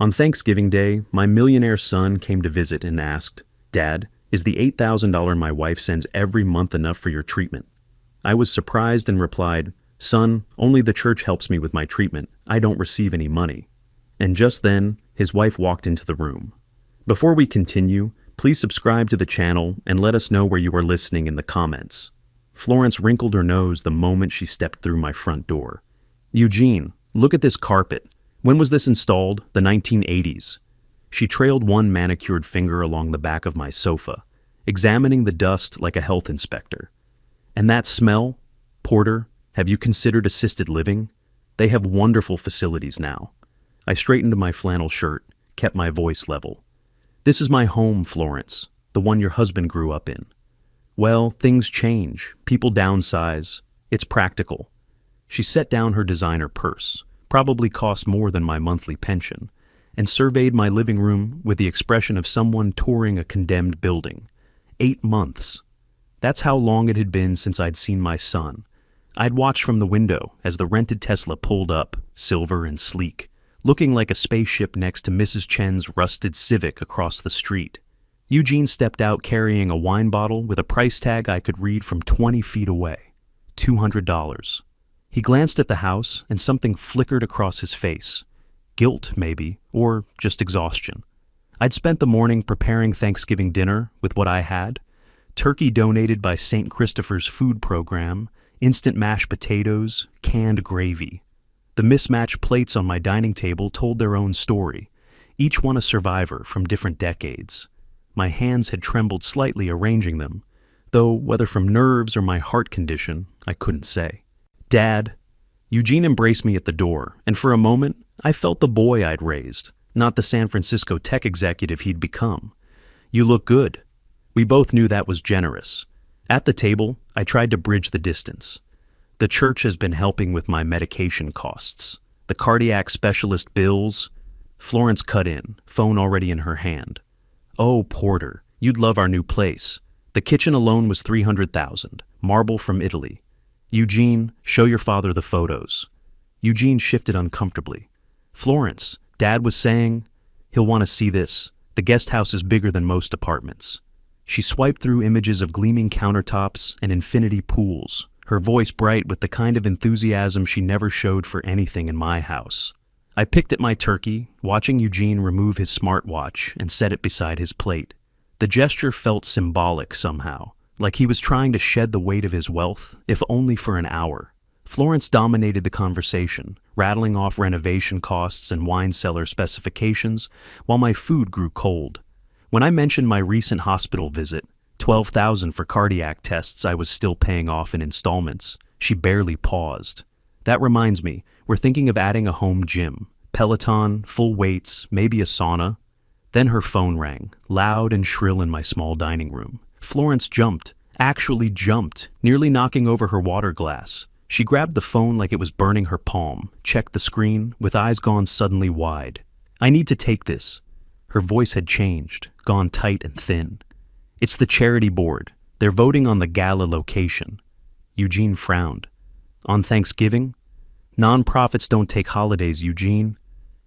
On Thanksgiving Day, my millionaire son came to visit and asked, "Dad, is the $8,000 my wife sends every month enough for your treatment?" I was surprised and replied, "Son, only the church helps me with my treatment. I don't receive any money." And just then, his wife walked into the room. Before we continue, please subscribe to the channel and let us know where you are listening in the comments. Florence wrinkled her nose the moment she stepped through my front door. "Eugene, look at this carpet. When was this installed? The 1980s. She trailed one manicured finger along the back of my sofa, examining the dust like a health inspector. "And that smell? Porter, have you considered assisted living? They have wonderful facilities now." I straightened my flannel shirt, kept my voice level. "This is my home, Florence, the one your husband grew up in." "Well, things change. People downsize. It's practical." She set down her designer purse, probably cost more than my monthly pension, and surveyed my living room with the expression of someone touring a condemned building. 8 months. That's how long it had been since I'd seen my son. I'd watched from the window as the rented Tesla pulled up, silver and sleek, looking like a spaceship next to Mrs. Chen's rusted Civic across the street. Eugene stepped out carrying a wine bottle with a price tag I could read from 20 feet away. $200. He glanced at the house and something flickered across his face. Guilt, maybe, or just exhaustion. I'd spent the morning preparing Thanksgiving dinner with what I had: turkey donated by St. Christopher's Food Program, instant mashed potatoes, canned gravy. The mismatched plates on my dining table told their own story, each one a survivor from different decades. My hands had trembled slightly arranging them, though whether from nerves or my heart condition, I couldn't say. "Dad." Eugene embraced me at the door, and for a moment, I felt the boy I'd raised, not the San Francisco tech executive he'd become. "You look good." We both knew that was generous. At the table, I tried to bridge the distance. "The church has been helping with my medication costs. The cardiac specialist bills." Florence cut in, phone already in her hand. "Oh, Porter, you'd love our new place. The kitchen alone was $300,000, marble from Italy. Eugene, show your father the photos." Eugene shifted uncomfortably. "Florence, Dad was saying, he'll want to see this. The guest house is bigger than most apartments." She swiped through images of gleaming countertops and infinity pools, her voice bright with the kind of enthusiasm she never showed for anything in my house. I picked at my turkey, watching Eugene remove his smartwatch and set it beside his plate. The gesture felt symbolic somehow, like he was trying to shed the weight of his wealth, if only for an hour. Florence dominated the conversation, rattling off renovation costs and wine cellar specifications, while my food grew cold. When I mentioned my recent hospital visit, $12,000 for cardiac tests I was still paying off in installments, she barely paused. "That reminds me, we're thinking of adding a home gym. Peloton, full weights, maybe a sauna." Then her phone rang, loud and shrill in my small dining room. Florence jumped, actually jumped, nearly knocking over her water glass. She grabbed the phone like it was burning her palm, checked the screen, with eyes gone suddenly wide. "I need to take this." Her voice had changed, gone tight and thin. "It's the charity board. They're voting on the gala location." Eugene frowned. "On Thanksgiving? Nonprofits don't take holidays, Eugene."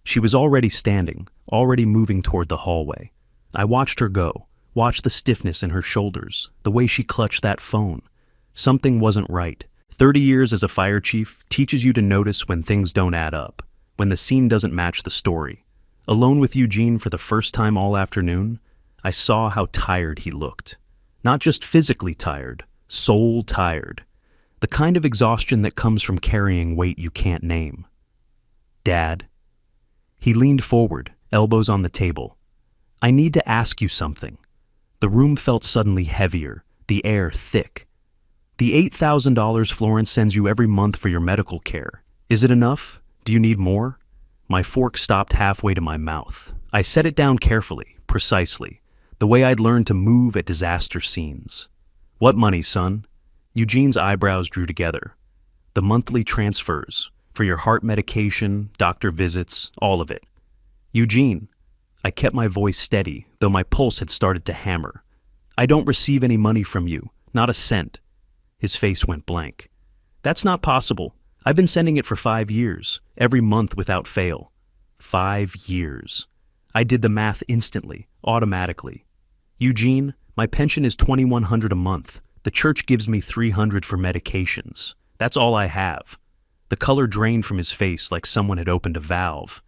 She was already standing, already moving toward the hallway. I watched her go, watched the stiffness in her shoulders, the way she clutched that phone. Something wasn't right. 30 years as a fire chief teaches you to notice when things don't add up, when the scene doesn't match the story. Alone with Eugene for the first time all afternoon, I saw how tired he looked. Not just physically tired, soul tired. The kind of exhaustion that comes from carrying weight you can't name. "Dad." He leaned forward, elbows on the table. "I need to ask you something." The room felt suddenly heavier, the air thick. "The $8,000 Florence sends you every month for your medical care. Is it enough? Do you need more?" My fork stopped halfway to my mouth. I set it down carefully, precisely, the way I'd learned to move at disaster scenes. "What money, son?" Eugene's eyebrows drew together. "The monthly transfers, for your heart medication, doctor visits, all of it." "Eugene." I kept my voice steady, though my pulse had started to hammer. "I don't receive any money from you, not a cent." His face went blank. "That's not possible. I've been sending it for 5 years, every month without fail." 5 years. I did the math instantly, automatically. Eugene, my pension is $2,100 a month. The church gives me $300 for medications. That's all I have. The color drained from his face like someone had opened a valve.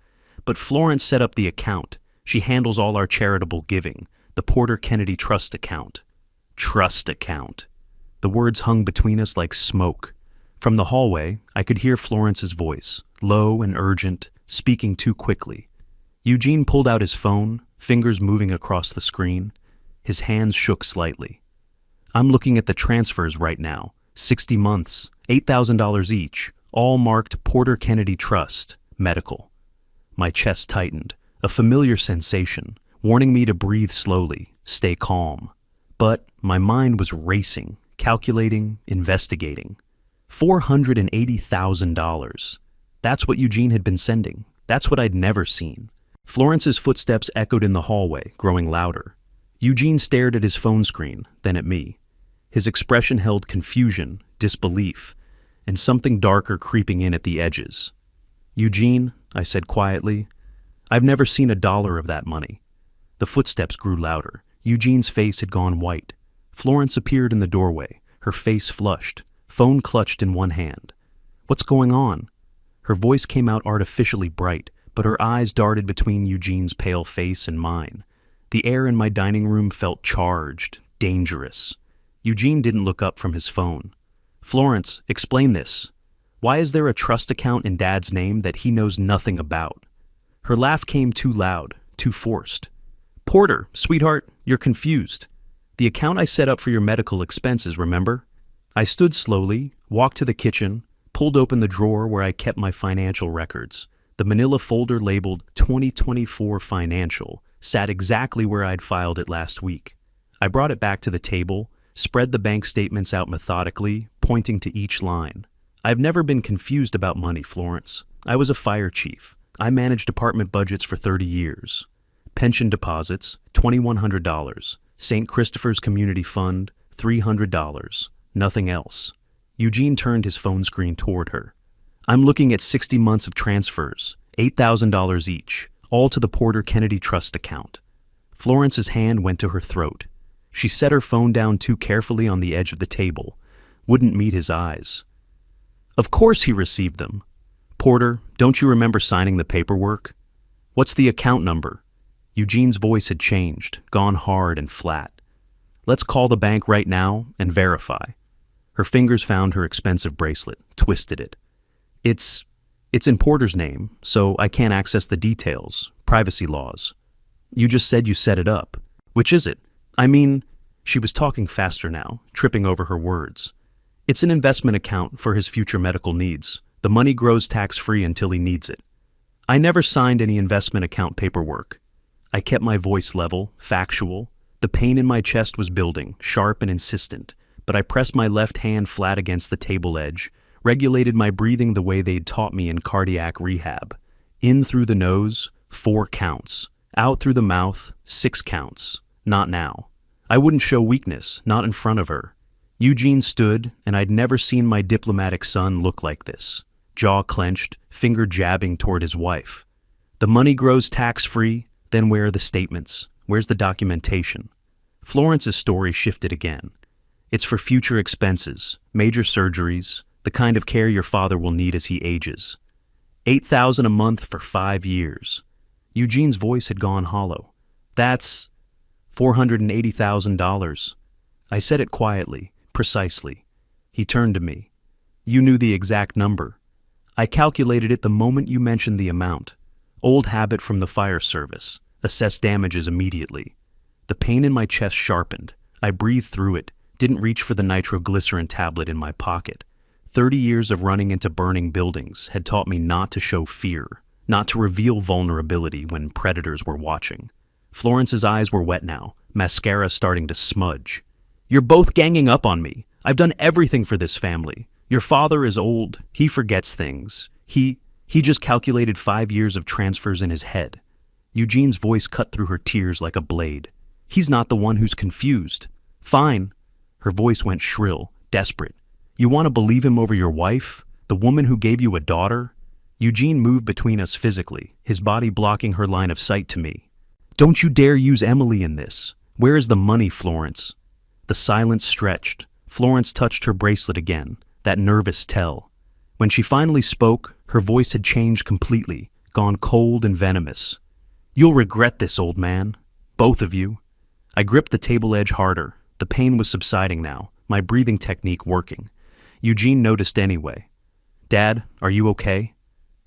But Florence set up the account. She handles all our charitable giving, the Porter Kennedy Trust account. Trust account. The words hung between us like smoke. From the hallway, I could hear Florence's voice, low and urgent, speaking too quickly. Eugene pulled out his phone, fingers moving across the screen. His hands shook slightly. I'm looking at the transfers right now. 60 months, $8,000 each, all marked Porter Kennedy Trust, medical. My chest tightened, a familiar sensation, warning me to breathe slowly, stay calm. But my mind was racing, calculating, investigating. $480,000. That's what Eugene had been sending. That's what I'd never seen. Florence's footsteps echoed in the hallway, growing louder. Eugene stared at his phone screen, then at me. His expression held confusion, disbelief, and something darker creeping in at the edges. Eugene, I said quietly, I've never seen $1 of that money. The footsteps grew louder. Eugene's face had gone white. Florence appeared in the doorway, her face flushed, phone clutched in one hand. What's going on? Her voice came out artificially bright, but her eyes darted between Eugene's pale face and mine. The air in my dining room felt charged, dangerous. Eugene didn't look up from his phone. Florence, explain this. Why is there a trust account in Dad's name that he knows nothing about? Her laugh came too loud, too forced. Porter, sweetheart, you're confused. The account I set up for your medical expenses, remember? I stood slowly, walked to the kitchen, pulled open the drawer where I kept my financial records. The manila folder labeled 2024 Financial sat exactly where I'd filed it last week. I brought it back to the table, spread the bank statements out methodically, pointing to each line. I've never been confused about money, Florence. I was a fire chief. I managed department budgets for 30 years. Pension deposits, $2,100. St. Christopher's Community Fund, $300. Nothing else. Eugene turned his phone screen toward her. I'm looking at 60 months of transfers, $8,000 each, all to the Porter Kennedy Trust account. Florence's hand went to her throat. She set her phone down too carefully on the edge of the table, wouldn't meet his eyes. Of course he received them. Porter, don't you remember signing the paperwork? What's the account number? Eugene's voice had changed, gone hard and flat. Let's call the bank right now and verify. Her fingers found her expensive bracelet, twisted it. It's in Porter's name, so I can't access the details, privacy laws. You just said you set it up. Which is it? I mean, she was talking faster now, tripping over her words. It's an investment account for his future medical needs. The money grows tax-free until he needs it. I never signed any investment account paperwork. I kept my voice level, factual. The pain in my chest was building, sharp and insistent, but I pressed my left hand flat against the table edge, regulated my breathing the way they'd taught me in cardiac rehab. In through the nose, 4 counts. Out through the mouth, 6 counts. Not now. I wouldn't show weakness, not in front of her. Eugene stood, and I'd never seen my diplomatic son look like this. Jaw clenched, finger jabbing toward his wife. The money grows tax-free, then where are the statements? Where's the documentation? Florence's story shifted again. It's for future expenses, major surgeries, the kind of care your father will need as he ages. $8,000 a month for 5 years. Eugene's voice had gone hollow. That's $480,000. I said it quietly, precisely. He turned to me. You knew the exact number. I calculated it the moment you mentioned the amount. Old habit from the fire service. Assess damages immediately. The pain in my chest sharpened. I breathed through it, didn't reach for the nitroglycerin tablet in my pocket. 30 years of running into burning buildings had taught me not to show fear, not to reveal vulnerability when predators were watching. Florence's eyes were wet now, mascara starting to smudge. You're both ganging up on me. I've done everything for this family. Your father is old. He forgets things. He just calculated 5 years of transfers in his head. Eugene's voice cut through her tears like a blade. He's not the one who's confused. Fine. Her voice went shrill, desperate. You want to believe him over your wife? The woman who gave you a daughter? Eugene moved between us physically, his body blocking her line of sight to me. "Don't you dare use Emily in this. Where is the money, Florence?" The silence stretched. Florence touched her bracelet again, that nervous tell. When she finally spoke, her voice had changed completely, gone cold and venomous. "You'll regret this, old man. Both of you." I gripped the table edge harder. The pain was subsiding now, my breathing technique working. Eugene noticed anyway. "Dad, are you okay?"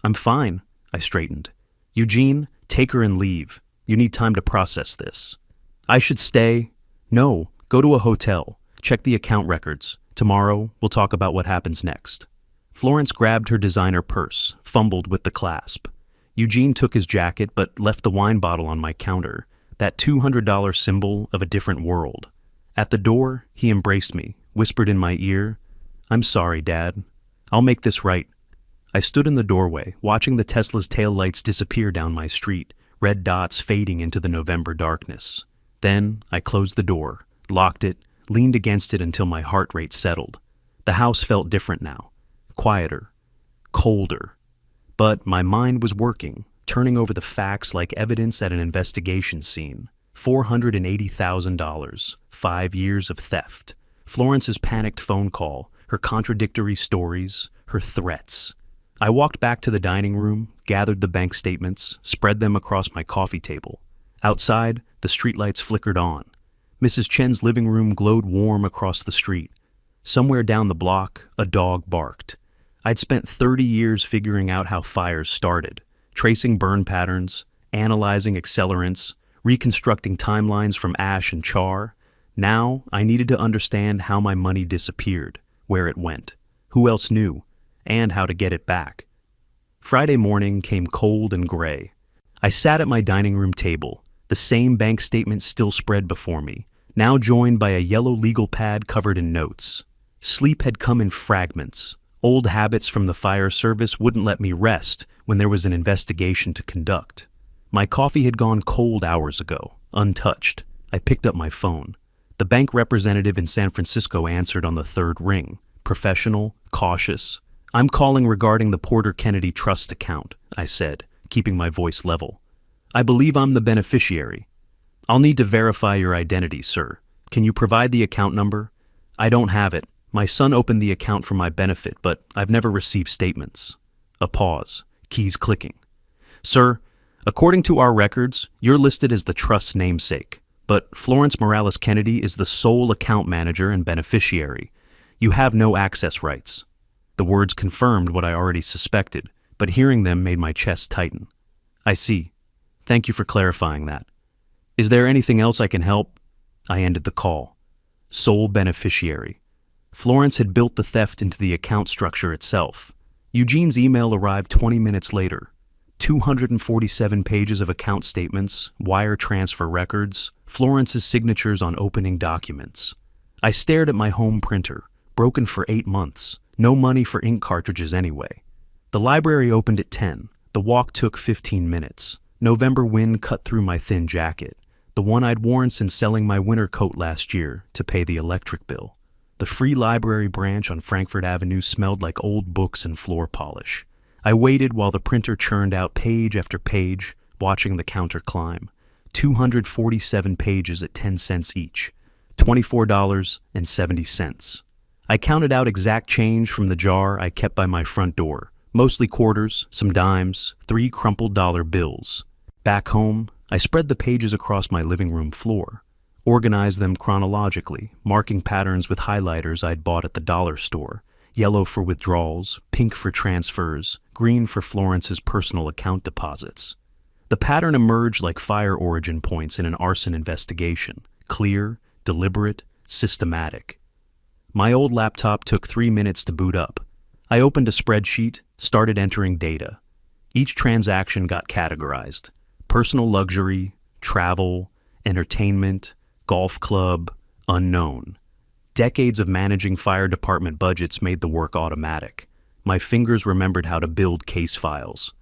"I'm fine," I straightened. "Eugene, take her and leave. You need time to process this." "I should stay." "No, go to a hotel. Check the account records. Tomorrow, we'll talk about what happens next." Florence grabbed her designer purse, fumbled with the clasp. Eugene took his jacket but left the wine bottle on my counter, that $200 symbol of a different world. At the door, he embraced me, whispered in my ear, "I'm sorry, Dad. I'll make this right." I stood in the doorway, watching the Tesla's taillights disappear down my street, red dots fading into the November darkness. Then I closed the door, locked it, leaned against it until my heart rate settled. The house felt different now, quieter, colder. But my mind was working, turning over the facts like evidence at an investigation scene. $480,000, 5 years of theft. Florence's panicked phone call, her contradictory stories, her threats. I walked back to the dining room, gathered the bank statements, spread them across my coffee table. Outside, the streetlights flickered on. Mrs. Chen's living room glowed warm across the street. Somewhere down the block, a dog barked. I'd spent 30 years figuring out how fires started, tracing burn patterns, analyzing accelerants, reconstructing timelines from ash and char. Now, I needed to understand how my money disappeared, where it went, who else knew, and how to get it back. Friday morning came cold and gray. I sat at my dining room table, the same bank statement still spread before me, now joined by a yellow legal pad covered in notes. Sleep had come in fragments. Old habits from the fire service wouldn't let me rest when there was an investigation to conduct. My coffee had gone cold hours ago, untouched. I picked up my phone. The bank representative in San Francisco answered on the third ring, professional, cautious. "I'm calling regarding the Porter Kennedy Trust account," I said, keeping my voice level. "I believe I'm the beneficiary." "I'll need to verify your identity, sir. Can you provide the account number?" "I don't have it. My son opened the account for my benefit, but I've never received statements." A pause, keys clicking. "Sir, according to our records, you're listed as the trust's namesake, but Florence Morales Kennedy is the sole account manager and beneficiary. You have no access rights." The words confirmed what I already suspected, but hearing them made my chest tighten. "I see. Thank you for clarifying that. Is there anything else I can help?" I ended the call. Sole beneficiary. Florence had built the theft into the account structure itself. Eugene's email arrived 20 minutes later. 247 pages of account statements, wire transfer records, Florence's signatures on opening documents. I stared at my home printer, broken for 8 months. No money for ink cartridges anyway. The library opened at 10. The walk took 15 minutes. November wind cut through my thin jacket, the one I'd worn since selling my winter coat last year to pay the electric bill. The free library branch on Frankfurt Avenue smelled like old books and floor polish. I waited while the printer churned out page after page, watching the counter climb. 247 pages at 10 cents each, $24.70. I counted out exact change from the jar I kept by my front door, mostly quarters, some dimes, 3 crumpled dollar bills. Back home, I spread the pages across my living room floor, organized them chronologically, marking patterns with highlighters I'd bought at the dollar store, yellow for withdrawals, pink for transfers, green for Florence's personal account deposits. The pattern emerged like fire origin points in an arson investigation, clear, deliberate, systematic. My old laptop took 3 minutes to boot up. I opened a spreadsheet, started entering data. Each transaction got categorized. Personal luxury, travel, entertainment, golf club, unknown. Decades of managing fire department budgets made the work automatic. My fingers remembered how to build case files.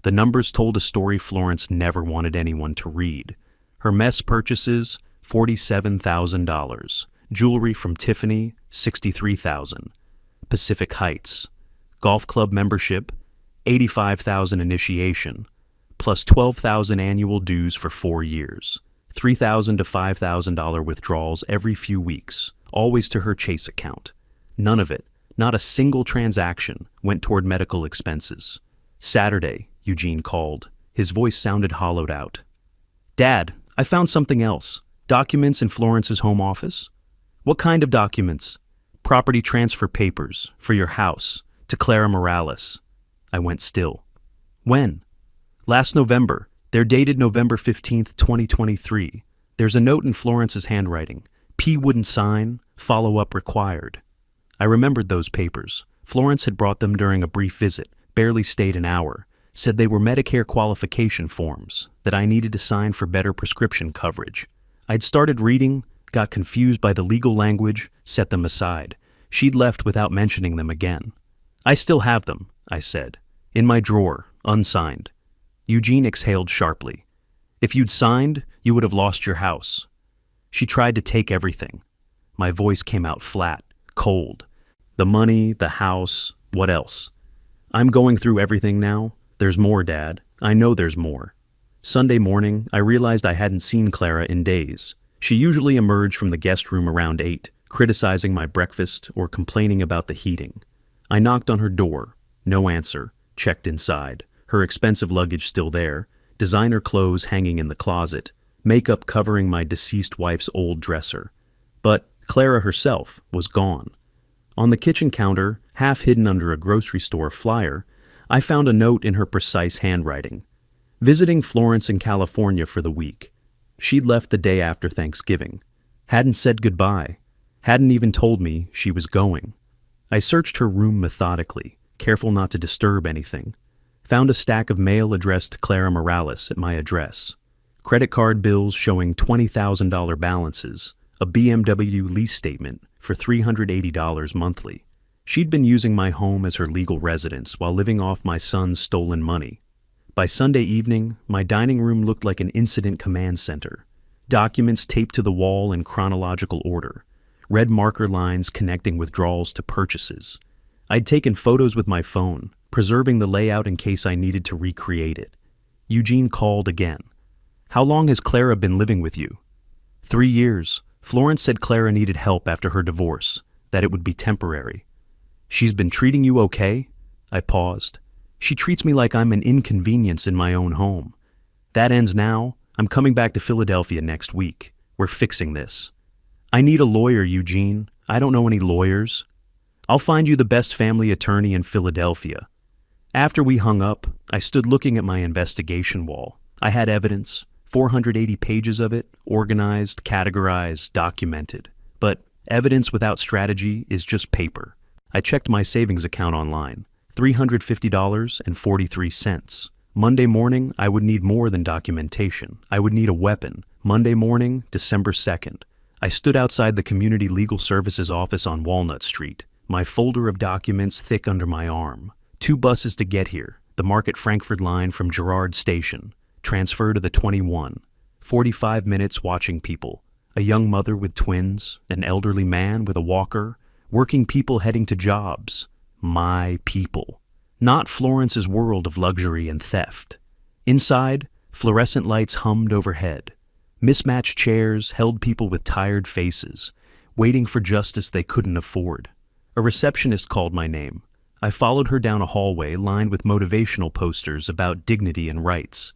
The numbers told a story Florence never wanted anyone to read. Her mess purchases, $47,000. Jewelry from Tiffany, $63,000. Pacific Heights. Golf club membership, $85,000 initiation, plus $12,000 annual dues for 4 years, $3,000 to $5,000 withdrawals every few weeks, always to her Chase account. None of it, not a single transaction, went toward medical expenses. Saturday, Eugene called. His voice sounded hollowed out. "Dad, I found something else. Documents in Florence's home office." "What kind of documents?" "Property transfer papers for your house to Clara Morales." I went still. "When?" "Last November. They're dated November 15th, 2023. There's a note in Florence's handwriting. P wouldn't sign, follow-up required." I remembered those papers. Florence had brought them during a brief visit, barely stayed an hour, said they were Medicare qualification forms that I needed to sign for better prescription coverage. I'd started reading, got confused by the legal language, set them aside. She'd left without mentioning them again. "I still have them," I said. "In my drawer, unsigned." Eugene exhaled sharply. "If you'd signed, you would have lost your house." She tried to take everything. My voice came out flat, cold. "The money, the house, what else?" "I'm going through everything now. There's more, Dad. I know there's more." Sunday morning, I realized I hadn't seen Clara in days. She usually emerged from the guest room around 8, criticizing my breakfast or complaining about the heating. I knocked on her door. No answer. Checked inside. Her expensive luggage still there, designer clothes hanging in the closet, makeup covering my deceased wife's old dresser. But Clara herself was gone. On the kitchen counter, half hidden under a grocery store flyer, I found a note in her precise handwriting. Visiting Florence in California for the week. She'd left the day after Thanksgiving. Hadn't said goodbye. Hadn't even told me she was going. I searched her room methodically, careful not to disturb anything. Found a stack of mail addressed to Clara Morales at my address. Credit card bills showing $20,000 balances. A BMW lease statement for $380 monthly. She'd been using my home as her legal residence while living off my son's stolen money. By Sunday evening, my dining room looked like an incident command center. Documents taped to the wall in chronological order. Red marker lines connecting withdrawals to purchases. I'd taken photos with my phone, preserving the layout in case I needed to recreate it. Eugene called again. "How long has Clara been living with you?" 3 years. Florence said Clara needed help after her divorce, that it would be temporary. "She's been treating you okay?" I paused. "She treats me like I'm an inconvenience in my own home. That ends now. I'm coming back to Philadelphia next week. We're fixing this." "I need a lawyer, Eugene. I don't know any lawyers." "I'll find you the best family attorney in Philadelphia." After we hung up, I stood looking at my investigation wall. I had evidence, 480 pages of it, organized, categorized, documented. But evidence without strategy is just paper. I checked my savings account online, $350.43. Monday morning, I would need more than documentation. I would need a weapon. Monday morning, December 2nd. I stood outside the Community Legal Services office on Walnut Street, my folder of documents thick under my arm. 2 buses to get here, the Market Frankford line from Girard Station. Transfer to the 21. 45 minutes watching people. A young mother with twins, an elderly man with a walker, working people heading to jobs. My people. Not Florence's world of luxury and theft. Inside, fluorescent lights hummed overhead. Mismatched chairs held people with tired faces, waiting for justice they couldn't afford. A receptionist called my name. I followed her down a hallway lined with motivational posters about dignity and rights.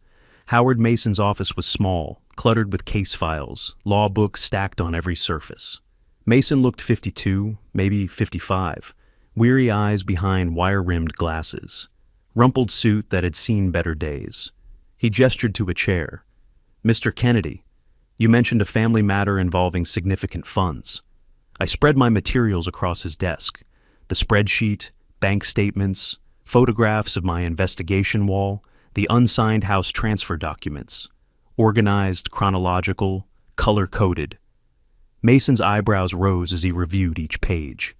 Howard Mason's office was small, cluttered with case files, law books stacked on every surface. Mason looked 52, maybe 55, weary eyes behind wire-rimmed glasses, rumpled suit that had seen better days. He gestured to a chair. "Mr. Kennedy, you mentioned a family matter involving significant funds." I spread my materials across his desk. The spreadsheet, bank statements, photographs of my investigation wall, the unsigned house transfer documents, organized, chronological, color-coded. Mason's eyebrows rose as he reviewed each page.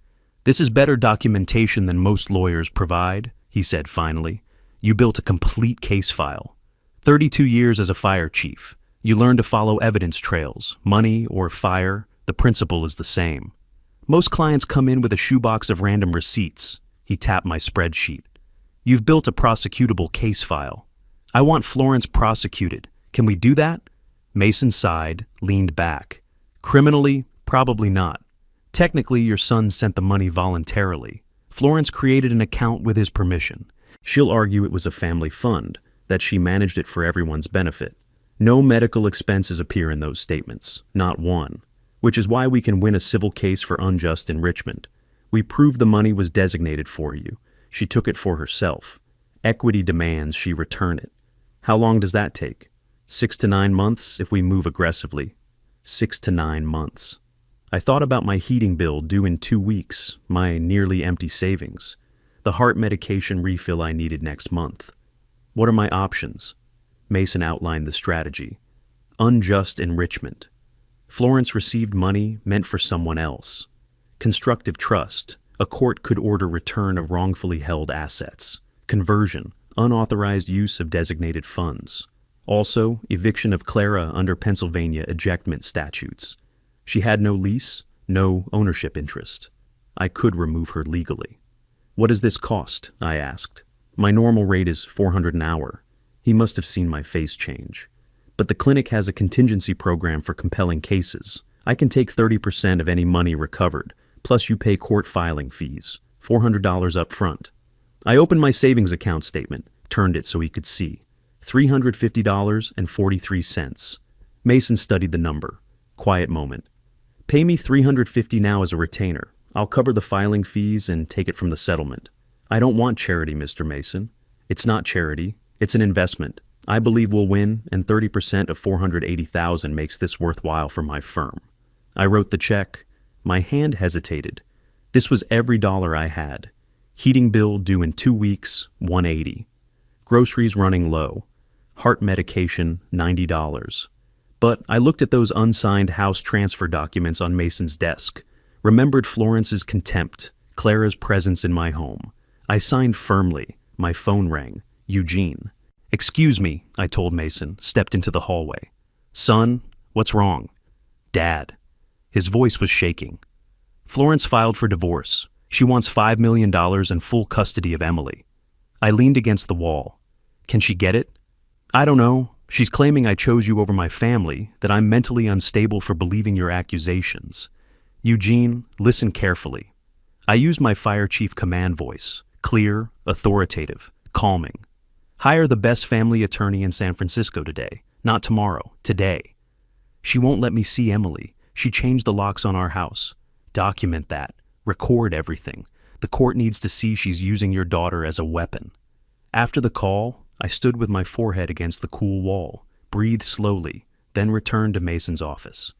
"This is better documentation than most lawyers provide," he said finally. "You built a complete case file. 32 years as a fire chief. You learned to follow evidence trails, money or fire, the principle is the same. Most clients come in with a shoebox of random receipts." He tapped my spreadsheet. You've built a prosecutable case file. I want Florence prosecuted. Can we do that? Mason sighed, leaned back. Criminally, probably not. Technically, your son sent the money voluntarily. Florence created an account with his permission. She'll argue it was a family fund, that she managed it for everyone's benefit. No medical expenses appear in those statements, not one, which is why we can win a civil case for unjust enrichment. We prove the money was designated for you. She took it for herself. Equity demands she return it. How long does that take? 6 to 9 months if we move aggressively. 6 to 9 months. I thought about my heating bill due in 2 weeks, my nearly empty savings, the heart medication refill I needed next month. What are my options? Mason outlined the strategy. Unjust enrichment. Florence received money meant for someone else. Constructive trust. A court could order return of wrongfully held assets. Conversion. Unauthorized use of designated funds. Also, eviction of Clara under Pennsylvania ejectment statutes. She had no lease, no ownership interest. I could remove her legally. What does this cost? I asked. My normal rate is $400 an hour. He must have seen my face change. But the clinic has a contingency program for compelling cases. I can take 30% of any money recovered, plus you pay court filing fees, $400 up front. I opened my savings account statement, turned it so he could see. $350.43. Mason studied the number. Quiet moment. Pay me $350 now as a retainer. I'll cover the filing fees and take it from the settlement. I don't want charity, Mr. Mason. It's not charity. It's an investment. I believe we'll win, and 30% of $480,000 makes this worthwhile for my firm. I wrote the check. My hand hesitated. This was every dollar I had. Heating bill due in 2 weeks, $180. Groceries running low. Heart medication, $90. But I looked at those unsigned house transfer documents on Mason's desk, remembered Florence's contempt, Clara's presence in my home. I signed firmly. My phone rang. Eugene. "Excuse me," I told Mason, stepped into the hallway. "Son, what's wrong?" "Dad." His voice was shaking. "Florence filed for divorce. She wants $5 million and full custody of Emily." I leaned against the wall. "Can she get it?" "I don't know. She's claiming I chose you over my family, that I'm mentally unstable for believing your accusations." "Eugene, listen carefully." I used my fire chief command voice, clear, authoritative, calming. "Hire the best family attorney in San Francisco today, not tomorrow, today." "She won't let me see Emily. She changed the locks on our house." "Document that. Record everything. The court needs to see she's using your daughter as a weapon." After the call, I stood with my forehead against the cool wall, breathed slowly, then returned to Mason's office.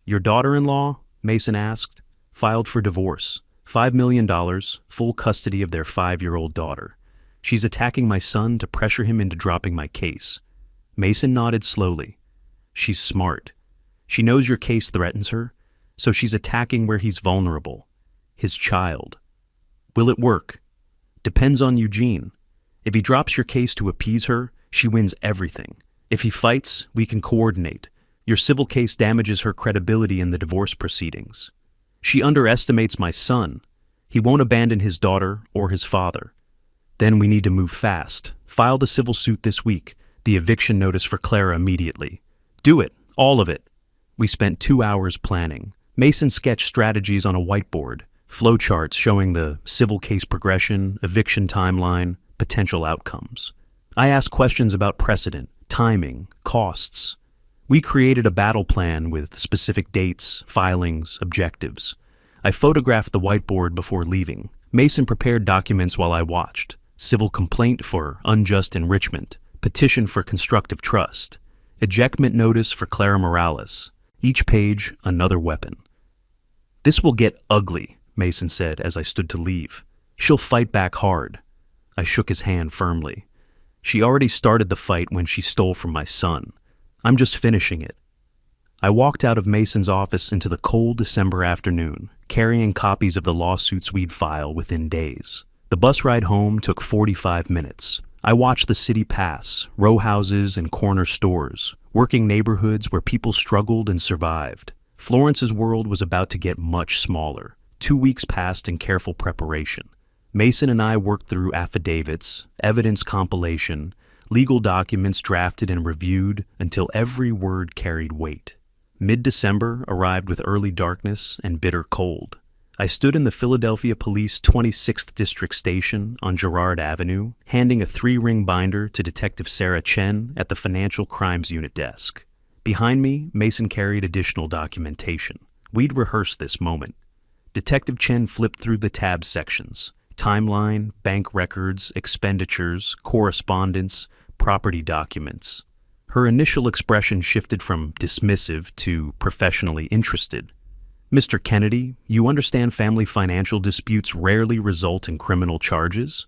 "Your daughter-in-law?" Mason asked. "Filed for divorce. $5 million, full custody of their 5-year-old daughter. She's attacking my son to pressure him into dropping my case." Mason nodded slowly. "She's smart. She knows your case threatens her, so she's attacking where he's vulnerable. His child. Will it work? Depends on Eugene. If he drops your case to appease her, she wins everything. If he fights, we can coordinate. Your civil case damages her credibility in the divorce proceedings. She underestimates my son. He won't abandon his daughter or his father. Then we need to move fast. File the civil suit this week, the eviction notice for Clara immediately. Do it, all of it." We spent 2 hours planning. Mason sketched strategies on a whiteboard, flowcharts showing the civil case progression, eviction timeline, potential outcomes. I asked questions about precedent, timing, costs. We created a battle plan with specific dates, filings, objectives. I photographed the whiteboard before leaving. Mason prepared documents while I watched. Civil complaint for unjust enrichment, petition for constructive trust, ejectment notice for Clara Morales. Each page, another weapon. "This will get ugly," Mason said as I stood to leave. "She'll fight back hard." I shook his hand firmly. "She already started the fight when she stole from my son. I'm just finishing it." I walked out of Mason's office into the cold December afternoon, carrying copies of the lawsuits we'd file within days. The bus ride home took 45 minutes. I watched the city pass, row houses and corner stores, working neighborhoods where people struggled and survived. Florence's world was about to get much smaller. 2 weeks passed in careful preparation. Mason and I worked through affidavits, evidence compilation, legal documents drafted and reviewed until every word carried weight. Mid-December arrived with early darkness and bitter cold. I stood in the Philadelphia Police 26th District Station on Girard Avenue, handing a 3-ring binder to Detective Sarah Chen at the Financial Crimes Unit desk. Behind me, Mason carried additional documentation. We'd rehearsed this moment. Detective Chen flipped through the tab sections: timeline, bank records, expenditures, correspondence, property documents. Her initial expression shifted from dismissive to professionally interested. "Mr. Kennedy, you understand family financial disputes rarely result in criminal charges?"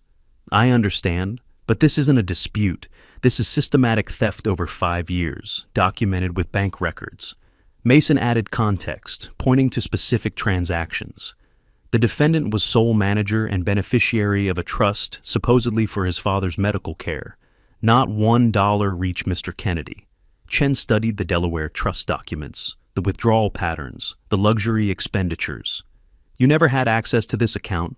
"I understand, but this isn't a dispute. This is systematic theft over 5 years, documented with bank records." Mason added context, pointing to specific transactions. The defendant was sole manager and beneficiary of a trust supposedly for his father's medical care. Not $1 reached Mr. Kennedy. Chen studied the Delaware trust documents, the withdrawal patterns, the luxury expenditures. "You never had access to this account?"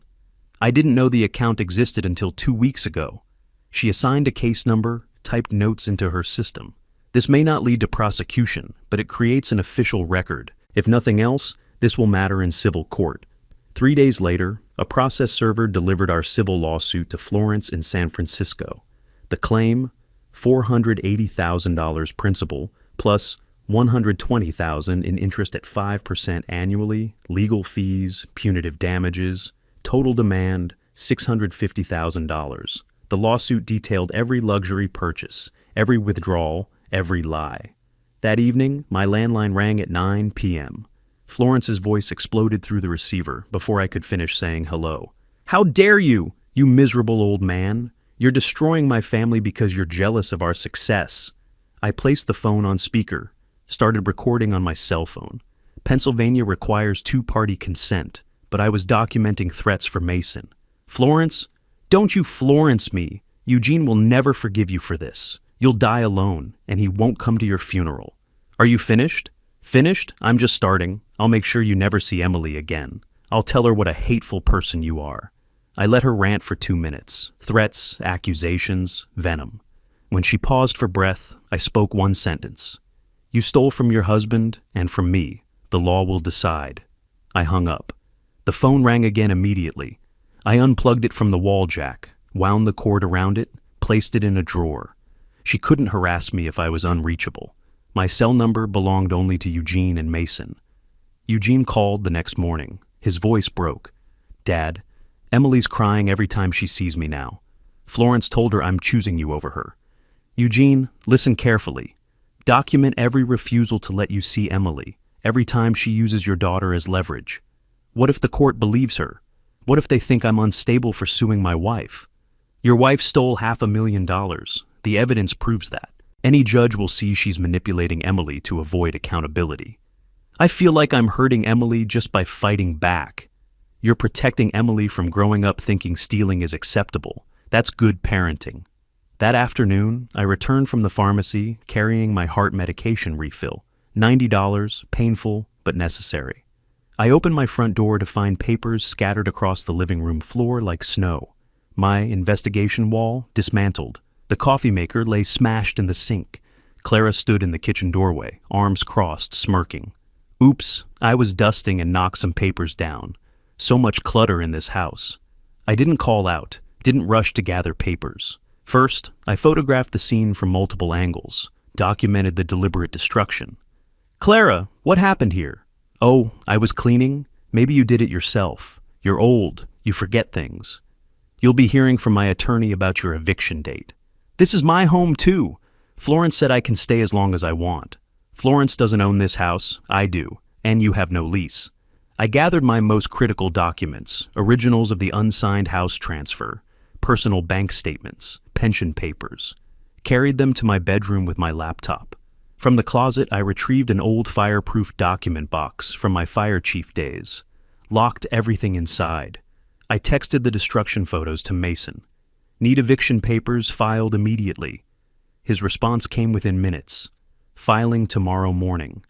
"I didn't know the account existed until 2 weeks ago." She assigned a case number, typed notes into her system. "This may not lead to prosecution, but it creates an official record. If nothing else, this will matter in civil court." 3 days later, a process server delivered our civil lawsuit to Florence in San Francisco. The claim, $480,000 principal, plus $120,000 in interest at 5% annually, legal fees, punitive damages, total demand, $650,000. The lawsuit detailed every luxury purchase, every withdrawal, every lie. That evening, my landline rang at 9 p.m. Florence's voice exploded through the receiver before I could finish saying hello. "How dare you, you miserable old man! You're destroying my family because you're jealous of our success." I placed the phone on speaker, started recording on my cell phone. Pennsylvania requires 2-party consent, but I was documenting threats for Mason. "Florence, don't you Florence me. Eugene will never forgive you for this. You'll die alone, and he won't come to your funeral. Are you finished?" "Finished? I'm just starting. I'll make sure you never see Emily again. I'll tell her what a hateful person you are." I let her rant for 2 minutes. Threats, accusations, venom. When she paused for breath, I spoke one sentence. "You stole from your husband and from me. The law will decide." I hung up. The phone rang again immediately. I unplugged it from the wall jack, wound the cord around it, placed it in a drawer. She couldn't harass me if I was unreachable. My cell number belonged only to Eugene and Mason. Eugene called the next morning. His voice broke. "Dad, Emily's crying every time she sees me now. Florence told her I'm choosing you over her." "Eugene, listen carefully. Document every refusal to let you see Emily, every time she uses your daughter as leverage. What if the court believes her? What if they think I'm unstable for suing my wife? Your wife stole $500,000. The evidence proves that. Any judge will see she's manipulating Emily to avoid accountability. I feel like I'm hurting Emily just by fighting back. You're protecting Emily from growing up thinking stealing is acceptable. That's good parenting." That afternoon, I returned from the pharmacy carrying my heart medication refill. $90, painful, but necessary. I opened my front door to find papers scattered across the living room floor like snow. My investigation wall dismantled. The coffee maker lay smashed in the sink. Clara stood in the kitchen doorway, arms crossed, smirking. Oops, I was dusting and knocked some papers down. So much clutter in this house. I didn't call out, didn't rush to gather papers. First, I photographed the scene from multiple angles, documented the deliberate destruction. "Clara, what happened here?" "Oh, I was cleaning. Maybe you did it yourself. You're old. You forget things." "You'll be hearing from my attorney about your eviction date." "This is my home too. Florence said I can stay as long as I want." "Florence doesn't own this house. I do. And you have no lease." I gathered my most critical documents, originals of the unsigned house transfer, personal bank statements, pension papers, carried them to my bedroom with my laptop. From the closet, I retrieved an old fireproof document box from my fire chief days, locked everything inside. I texted the destruction photos to Mason. "Need eviction papers filed immediately." His response came within minutes. "Filing tomorrow morning."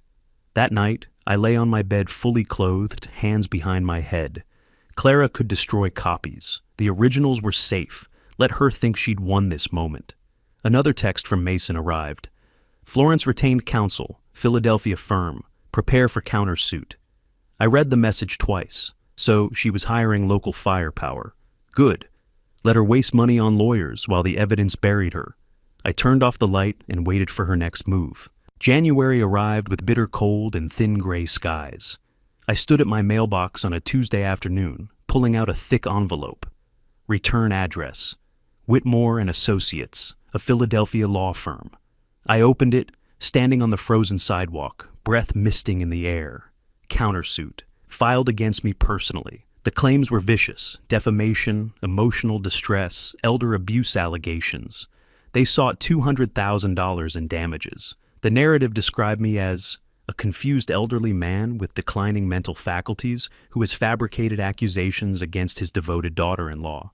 That night, I lay on my bed fully clothed, hands behind my head, Clara could destroy copies. The originals were safe. Let her think she'd won this moment. Another text from Mason arrived. Florence retained counsel, Philadelphia firm, prepare for countersuit. I read the message twice, so she was hiring local firepower. Good. Let her waste money on lawyers while the evidence buried her. I turned off the light and waited for her next move. January arrived with bitter cold and thin gray skies. I stood at my mailbox on a Tuesday afternoon, pulling out a thick envelope. Return address. Whitmore and Associates, a Philadelphia law firm. I opened it, standing on the frozen sidewalk, breath misting in the air. Countersuit, filed against me personally. The claims were vicious: defamation, emotional distress, elder abuse allegations. They sought $200,000 in damages. The narrative described me as a confused elderly man with declining mental faculties who has fabricated accusations against his devoted daughter-in-law.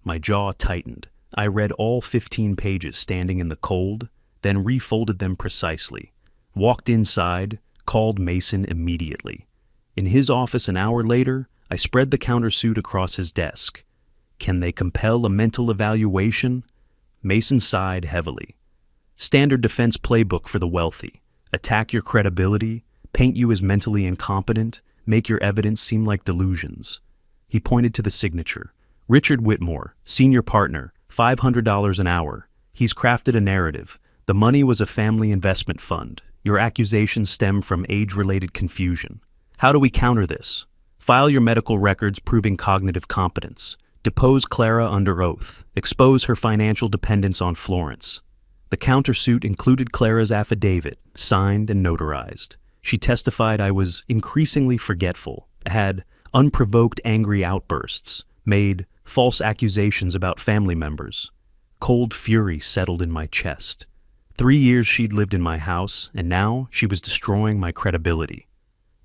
My jaw tightened. I read all 15 pages standing in the cold, then refolded them precisely. Walked inside, called Mason immediately. In his office an hour later, I spread the countersuit across his desk. Can they compel a mental evaluation? Mason sighed heavily. Standard defense playbook for the wealthy. Attack your credibility, paint you as mentally incompetent, make your evidence seem like delusions. He pointed to the signature. Richard Whitmore, senior partner, $500 an hour. He's crafted a narrative. The money was a family investment fund. Your accusations stem from age-related confusion. How do we counter this? File your medical records proving cognitive competence. Depose Clara under oath. Expose her financial dependence on Florence. The countersuit included Clara's affidavit, signed and notarized. She testified I was increasingly forgetful, had unprovoked angry outbursts, made false accusations about family members. Cold fury settled in my chest. 3 years she'd lived in my house, and now she was destroying my credibility.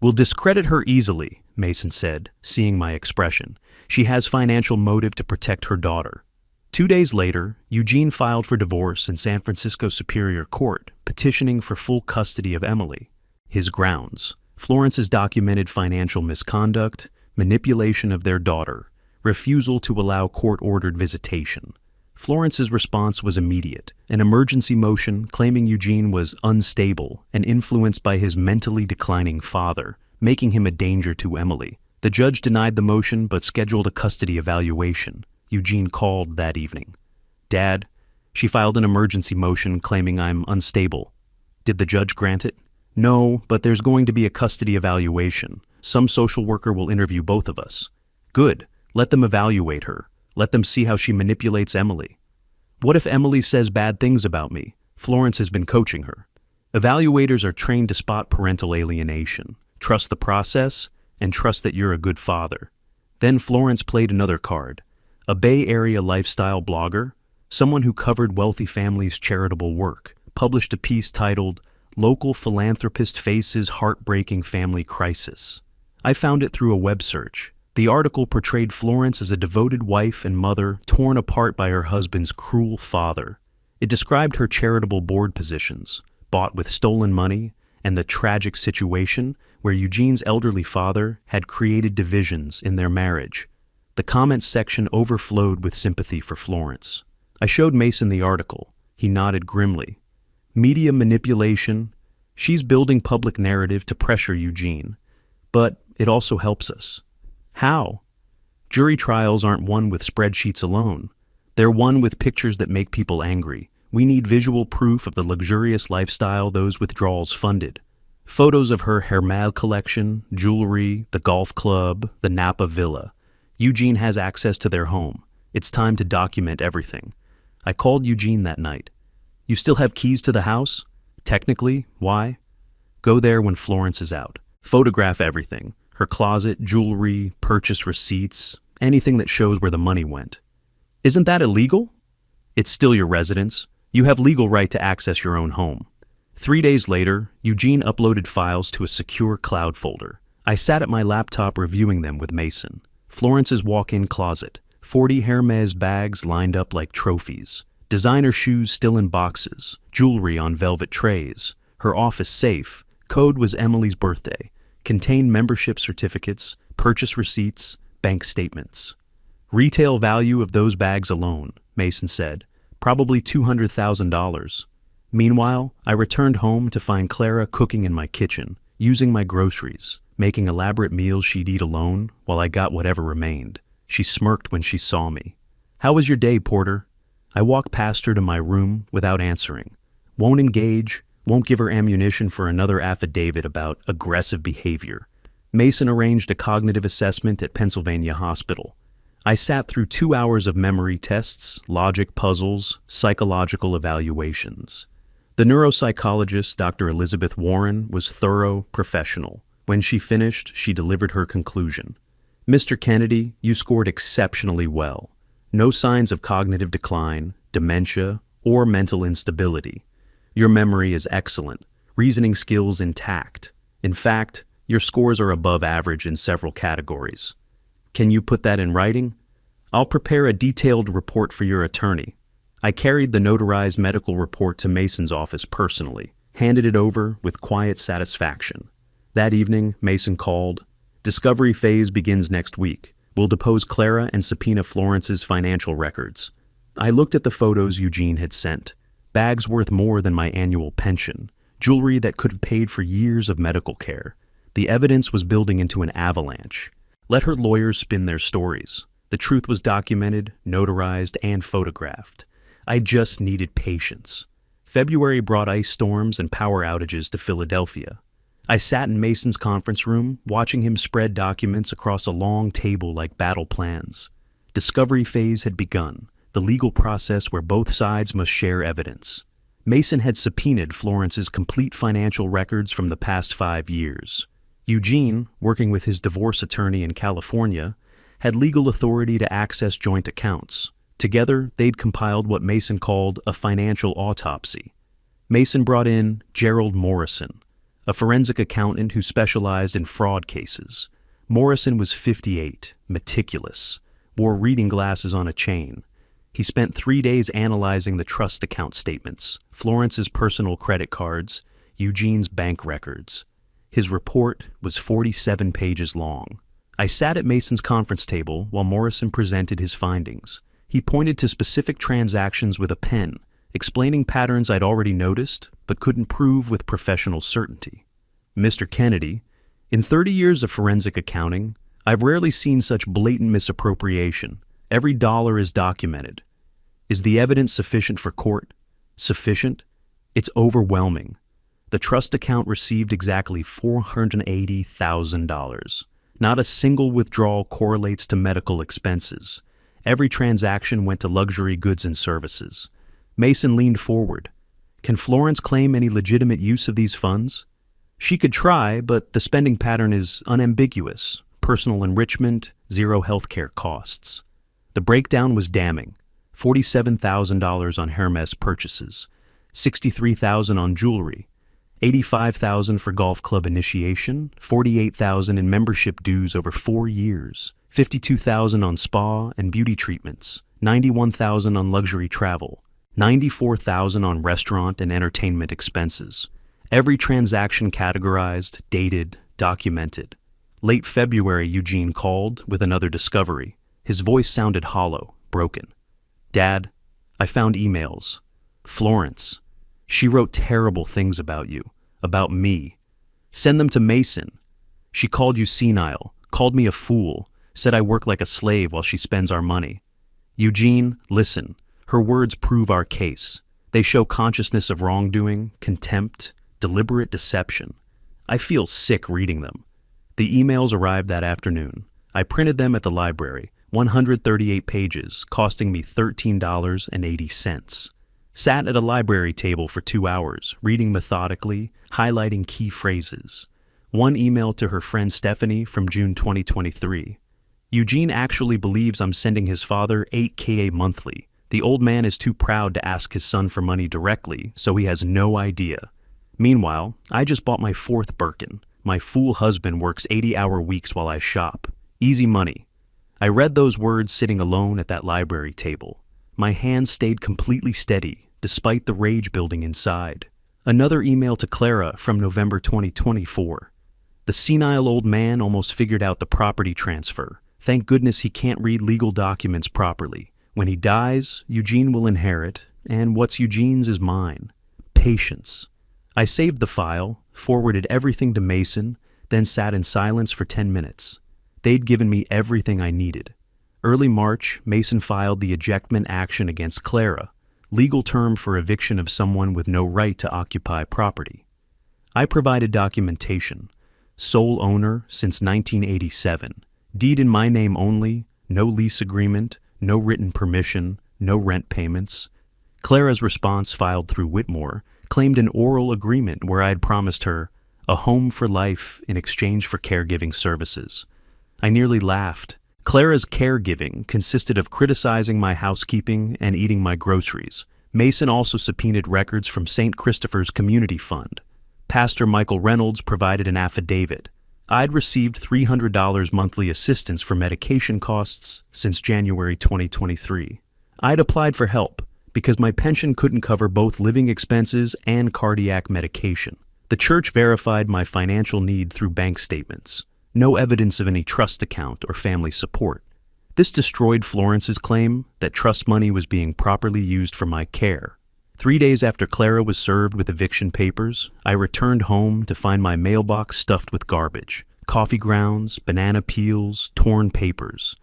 We'll discredit her easily, Mason said, seeing my expression. She has financial motive to protect her daughter. 2 days later, Eugene filed for divorce in San Francisco Superior Court, petitioning for full custody of Emily. His grounds: Florence's documented financial misconduct, manipulation of their daughter, refusal to allow court-ordered visitation. Florence's response was immediate, an emergency motion claiming Eugene was unstable and influenced by his mentally declining father, making him a danger to Emily. The judge denied the motion but scheduled a custody evaluation. Eugene called that evening. Dad, she filed an emergency motion claiming I'm unstable. Did the judge grant it? No, but there's going to be a custody evaluation. Some social worker will interview both of us. Good. Let them evaluate her. Let them see how she manipulates Emily. What if Emily says bad things about me? Florence has been coaching her. Evaluators are trained to spot parental alienation. Trust the process, and trust that you're a good father. Then Florence played another card. A Bay Area lifestyle blogger, someone who covered wealthy families' charitable work, published a piece titled, "Local Philanthropist Faces Heartbreaking Family Crisis." I found it through a web search. The article portrayed Florence as a devoted wife and mother torn apart by her husband's cruel father. It described her charitable board positions, bought with stolen money, and the tragic situation where Eugene's elderly father had created divisions in their marriage. The comments section overflowed with sympathy for Florence. I showed Mason the article. He nodded grimly. Media manipulation. She's building public narrative to pressure Eugene. But it also helps us. How? Jury trials aren't won with spreadsheets alone. They're won with pictures that make people angry. We need visual proof of the luxurious lifestyle those withdrawals funded. Photos of her Hermès collection, jewelry, the golf club, the Napa villa. Eugene has access to their home. It's time to document everything. I called Eugene that night. You still have keys to the house? Technically, why? Go there when Florence is out. Photograph everything. Her closet, jewelry, purchase receipts, anything that shows where the money went. Isn't that illegal? It's still your residence. You have legal right to access your own home. 3 days later, Eugene uploaded files to a secure cloud folder. I sat at my laptop reviewing them with Mason. Florence's walk-in closet, 40 Hermès bags lined up like trophies, designer shoes still in boxes, jewelry on velvet trays, her office safe, code was Emily's birthday, contained membership certificates, purchase receipts, bank statements. Retail value of those bags alone, Mason said, probably $200,000. Meanwhile, I returned home to find Clara cooking in my kitchen, using my groceries, making elaborate meals she'd eat alone while I got whatever remained. She smirked when she saw me. "How was your day, Porter?" I walked past her to my room without answering. Won't engage, won't give her ammunition for another affidavit about aggressive behavior. Mason arranged a cognitive assessment at Pennsylvania Hospital. I sat through 2 hours of memory tests, logic puzzles, psychological evaluations. The neuropsychologist, Dr. Elizabeth Warren, was thorough, professional. When she finished, she delivered her conclusion. "Mr. Kennedy, you scored exceptionally well. No signs of cognitive decline, dementia, or mental instability. Your memory is excellent, reasoning skills intact. In fact, your scores are above average in several categories. Can you put that in writing? I'll prepare a detailed report for your attorney." I carried the notarized medical report to Mason's office personally, handed it over with quiet satisfaction. That evening, Mason called. "Discovery phase begins next week. We'll depose Clara and subpoena Florence's financial records." I looked at the photos Eugene had sent. Bags worth more than my annual pension, jewelry that could have paid for years of medical care. The evidence was building into an avalanche. Let her lawyers spin their stories. The truth was documented, notarized, and photographed. I just needed patience. February brought ice storms and power outages to Philadelphia. I sat in Mason's conference room, watching him spread documents across a long table like battle plans. Discovery phase had begun, the legal process where both sides must share evidence. Mason had subpoenaed Florence's complete financial records from the past 5 years. Eugene, working with his divorce attorney in California, had legal authority to access joint accounts. Together, they'd compiled what Mason called a financial autopsy. Mason brought in Gerald Morrison, a forensic accountant who specialized in fraud cases. Morrison was 58, meticulous, wore reading glasses on a chain. He spent 3 days analyzing the trust account statements, Florence's personal credit cards, Eugene's bank records. His report was 47 pages long. I sat at Mason's conference table while Morrison presented his findings. He pointed to specific transactions with a pen, explaining patterns I'd already noticed but couldn't prove with professional certainty. "Mr. Kennedy, in 30 years of forensic accounting, I've rarely seen such blatant misappropriation. Every dollar is documented. Is the evidence sufficient for court? Sufficient? It's overwhelming. The trust account received exactly $480,000. Not a single withdrawal correlates to medical expenses. Every transaction went to luxury goods and services." Mason leaned forward. "Can Florence claim any legitimate use of these funds?" "She could try, but the spending pattern is unambiguous. Personal enrichment, zero healthcare costs." The breakdown was damning. $47,000 on Hermes purchases, $63,000 on jewelry, $85,000 for golf club initiation, $48,000 in membership dues over 4 years, $52,000 on spa and beauty treatments, $91,000 on luxury travel, $94,000 on restaurant and entertainment expenses. Every transaction categorized, dated, documented. Late February, Eugene called with another discovery. His voice sounded hollow, broken. "Dad, I found emails. Florence. She wrote terrible things about you, about me. Send them to Mason. She called you senile, called me a fool, said I work like a slave while she spends our money. Eugene, listen. Her words prove our case. They show consciousness of wrongdoing, contempt, deliberate deception. I feel sick reading them." The emails arrived that afternoon. I printed them at the library, 138 pages, costing me $13.80. Sat at a library table for 2 hours, reading methodically, highlighting key phrases. One email to her friend Stephanie from June 2023. "Eugene actually believes I'm sending his father $8K monthly. The old man is too proud to ask his son for money directly, so he has no idea. Meanwhile, I just bought my 4th Birkin. My fool husband works 80-hour weeks while I shop. Easy money." I read those words sitting alone at that library table. My hands stayed completely steady, despite the rage building inside. Another email to Clara from November 2024. "The senile old man almost figured out the property transfer. Thank goodness he can't read legal documents properly. When he dies, Eugene will inherit, and what's Eugene's is mine. Patience. I saved the file, forwarded everything to Mason, then sat in silence for 10 minutes. They'd given me everything I needed. Early March, Mason filed the ejectment action against Clara, legal term for eviction of someone with no right to occupy property. I provided documentation. Sole owner since 1987. Deed in my name only, no lease agreement, no written permission, no rent payments. Clara's response, filed through Whitmore, claimed an oral agreement where I had promised her a home for life in exchange for caregiving services. I nearly laughed. Clara's caregiving consisted of criticizing my housekeeping and eating my groceries. Mason also subpoenaed records from St. Christopher's Community Fund. Pastor Michael Reynolds provided an affidavit. I'd received $300 monthly assistance for medication costs since January 2023. I'd applied for help because my pension couldn't cover both living expenses and cardiac medication. The church verified my financial need through bank statements. No evidence of any trust account or family support. This destroyed Florence's claim that trust money was being properly used for my care. 3 days after Clara was served with eviction papers, I returned home to find my mailbox stuffed with garbage, coffee grounds, banana peels, torn papers.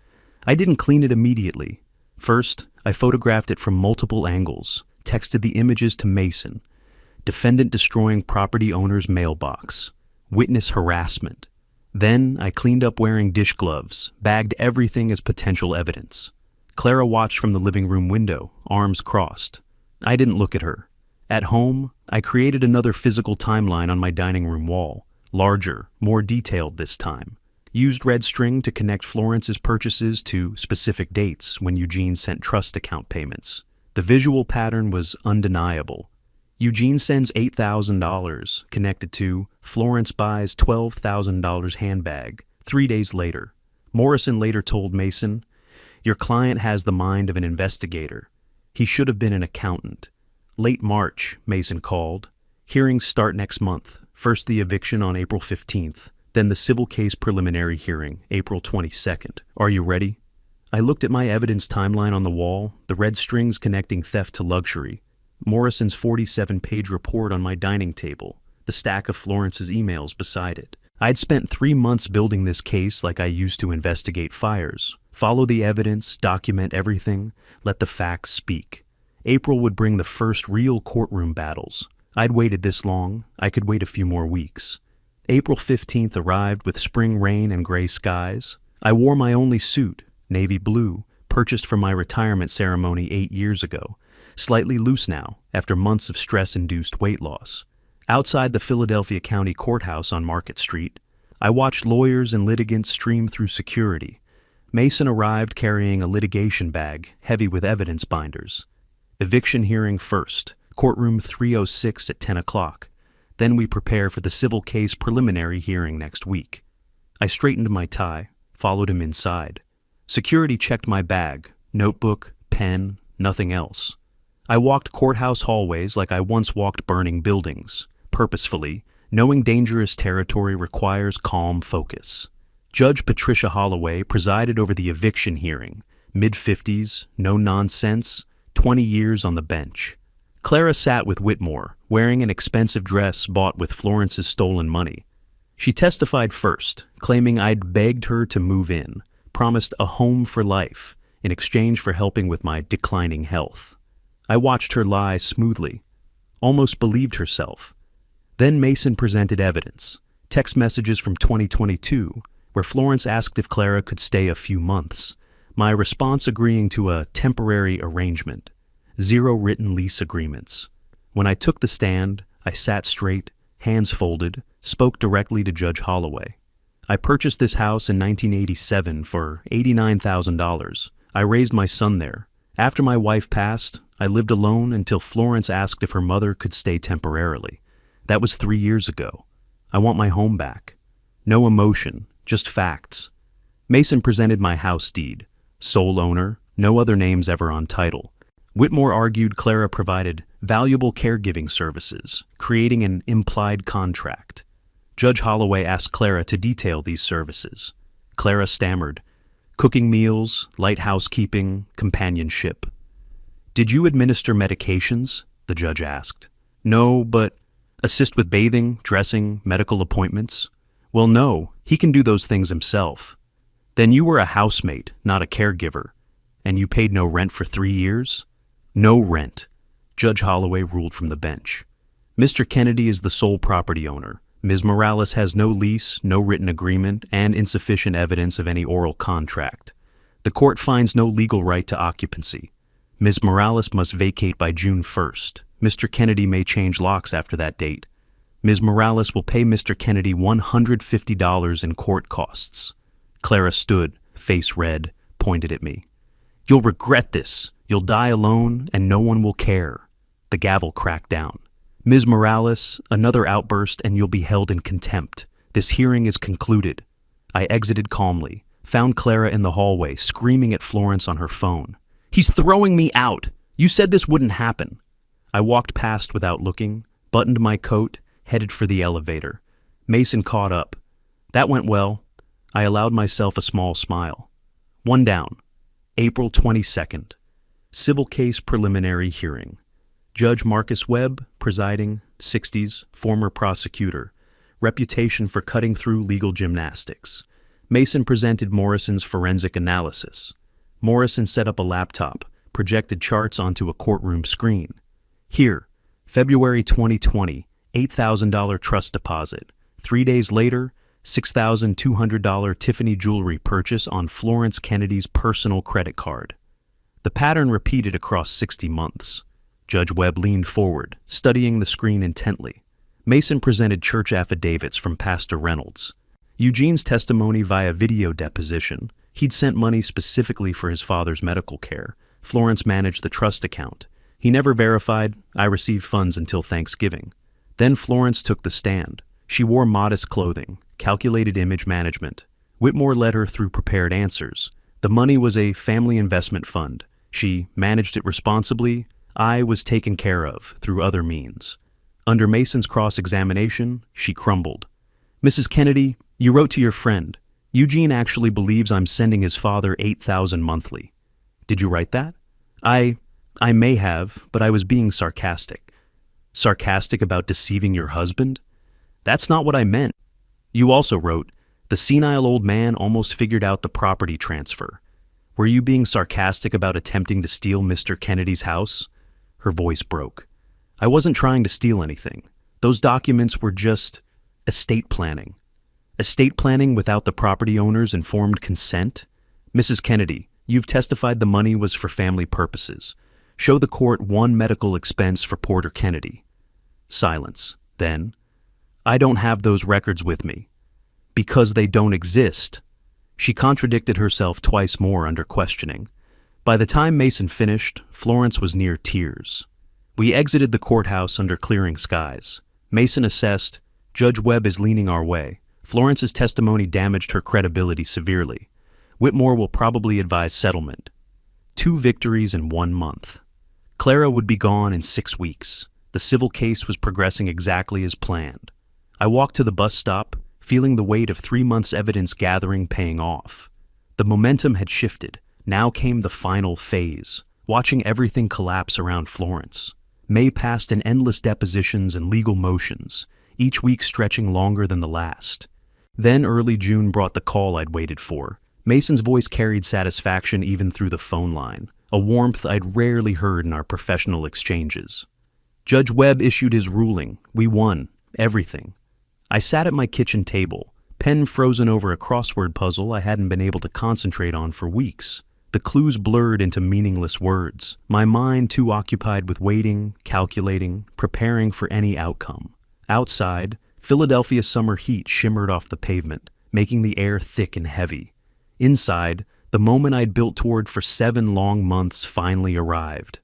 I didn't clean it immediately. First, I photographed it from multiple angles, texted the images to Mason. Defendant destroying property owner's mailbox. Witness harassment. Then I cleaned up wearing dish gloves, bagged everything as potential evidence. Clara watched from the living room window, arms crossed. I didn't look at her. At home, I created another physical timeline on my dining room wall, larger, more detailed this time. Used red string to connect Florence's purchases to specific dates when Eugene sent trust account payments. The visual pattern was undeniable. Eugene sends $8,000 connected to Florence buys $12,000 handbag 3 days later. Morrison later told Mason, "Your client has the mind of an investigator. He should have been an accountant." Late March, Mason called. Hearings start next month. First the eviction on April 15th, then the civil case preliminary hearing, April 22nd. Are you ready? I looked at my evidence timeline on the wall, the red strings connecting theft to luxury. Morrison's 47-page report on my dining table, the stack of Florence's emails beside it. I'd spent 3 months building this case like I used to investigate fires. Follow the evidence, document everything, let the facts speak. April would bring the first real courtroom battles. I'd waited this long, I could wait a few more weeks. April 15th arrived with spring rain and gray skies. I wore my only suit, navy blue, purchased for my retirement ceremony 8 years ago. Slightly loose now, after months of stress-induced weight loss. Outside the Philadelphia County Courthouse on Market Street, I watched lawyers and litigants stream through security. Mason arrived carrying a litigation bag, heavy with evidence binders. Eviction hearing first, courtroom 306 at 10 o'clock. Then we prepare for the civil case preliminary hearing next week. I straightened my tie, followed him inside. Security checked my bag, notebook, pen, nothing else. I walked courthouse hallways like I once walked burning buildings, purposefully, knowing dangerous territory requires calm focus. Judge Patricia Holloway presided over the eviction hearing, mid-50s, no nonsense, 20 years on the bench. Clara sat with Whitmore, wearing an expensive dress bought with Florence's stolen money. She testified first, claiming I'd begged her to move in, promised a home for life, in exchange for helping with my declining health. I watched her lie smoothly, almost believed herself. Then Mason presented evidence, text messages from 2022, where Florence asked if Clara could stay a few months, my response agreeing to a temporary arrangement, 0 written lease agreements. When I took the stand, I sat straight, hands folded, spoke directly to Judge Holloway. I purchased this house in 1987 for $89,000. I raised my son there. After my wife passed, I lived alone until Florence asked if her mother could stay temporarily. That was 3 years ago. I want my home back. No emotion, just facts. Mason presented my house deed. Sole owner, no other names ever on title. Whitmore argued Clara provided valuable caregiving services, creating an implied contract. Judge Holloway asked Clara to detail these services. Clara stammered, Cooking meals, light housekeeping, companionship. Did you administer medications? The judge asked. No, but assist with bathing, dressing, medical appointments? Well, no, he can do those things himself. Then you were a housemate, not a caregiver. And you paid no rent for 3 years? No rent. Judge Holloway ruled from the bench. Mr. Kennedy is the sole property owner. Ms. Morales has no lease, no written agreement, and insufficient evidence of any oral contract. The court finds no legal right to occupancy. Ms. Morales must vacate by June 1st. Mr. Kennedy may change locks after that date. Ms. Morales will pay Mr. Kennedy $150 in court costs. Clara stood, face red, pointed at me. You'll regret this. You'll die alone, and no one will care. The gavel cracked down. Ms. Morales, another outburst, and you'll be held in contempt. This hearing is concluded. I exited calmly, found Clara in the hallway, screaming at Florence on her phone. He's throwing me out! You said this wouldn't happen. I walked past without looking, buttoned my coat, headed for the elevator. Mason caught up. That went well. I allowed myself a small smile. One down. April 22nd. Civil case preliminary hearing. Judge Marcus Webb, presiding, 60s, former prosecutor. Reputation for cutting through legal gymnastics. Mason presented Morrison's forensic analysis. Morrison set up a laptop, projected charts onto a courtroom screen. Here, February 2020, $8,000 trust deposit. 3 days later, $6,200 Tiffany jewelry purchase on Florence Kennedy's personal credit card. The pattern repeated across 60 months. Judge Webb leaned forward, studying the screen intently. Mason presented church affidavits from Pastor Reynolds. Eugene's testimony via video deposition. He'd sent money specifically for his father's medical care. Florence managed the trust account. He never verified, I received funds until Thanksgiving. Then Florence took the stand. She wore modest clothing, calculated image management. Whitmore led her through prepared answers. The money was a family investment fund. She managed it responsibly. I was taken care of through other means. Under Mason's cross-examination, she crumbled. Mrs. Kennedy, you wrote to your friend. Eugene actually believes I'm sending his father $8,000 monthly. Did you write that? I may have, but I was being sarcastic. Sarcastic about deceiving your husband? That's not what I meant. You also wrote, the senile old man almost figured out the property transfer. Were you being sarcastic about attempting to steal Mr. Kennedy's house? Her voice broke. I wasn't trying to steal anything. Those documents were just estate planning. Estate planning without the property owner's informed consent? Mrs. Kennedy, you've testified the money was for family purposes. Show the court one medical expense for Porter Kennedy. Silence. Then, I don't have those records with me. Because they don't exist. She contradicted herself twice more under questioning. By the time Mason finished, Florence was near tears. We exited the courthouse under clearing skies. Mason assessed, Judge Webb is leaning our way. Florence's testimony damaged her credibility severely. Whitmore will probably advise settlement. 2 victories in 1 month. Clara would be gone in 6 weeks. The civil case was progressing exactly as planned. I walked to the bus stop, feeling the weight of 3 months' evidence gathering paying off. The momentum had shifted. Now came the final phase, watching everything collapse around Florence. May passed in endless depositions and legal motions, each week stretching longer than the last. Then early June brought the call I'd waited for. Mason's voice carried satisfaction even through the phone line, a warmth I'd rarely heard in our professional exchanges. Judge Webb issued his ruling. We won. Everything. I sat at my kitchen table, pen frozen over a crossword puzzle I hadn't been able to concentrate on for weeks. The clues blurred into meaningless words, my mind too occupied with waiting, calculating, preparing for any outcome. Outside, Philadelphia's summer heat shimmered off the pavement, making the air thick and heavy. Inside, the moment I'd built toward for 7 long months finally arrived.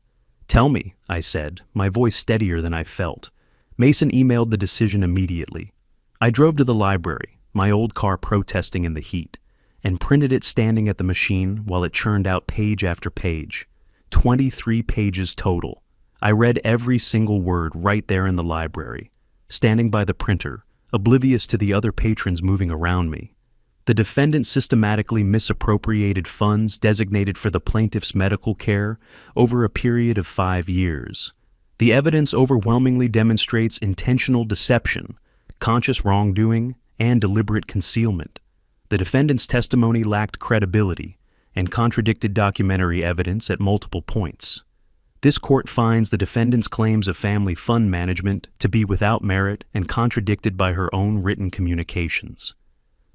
Tell me, I said, my voice steadier than I felt. Mason emailed the decision immediately. I drove to the library, my old car protesting in the heat, and printed it standing at the machine while it churned out page after page. 23 pages total. I read every single word right there in the library, standing by the printer, oblivious to the other patrons moving around me. The defendant systematically misappropriated funds designated for the plaintiff's medical care over a period of 5 years. The evidence overwhelmingly demonstrates intentional deception, conscious wrongdoing, and deliberate concealment. The defendant's testimony lacked credibility and contradicted documentary evidence at multiple points. This court finds the defendant's claims of family fund management to be without merit and contradicted by her own written communications.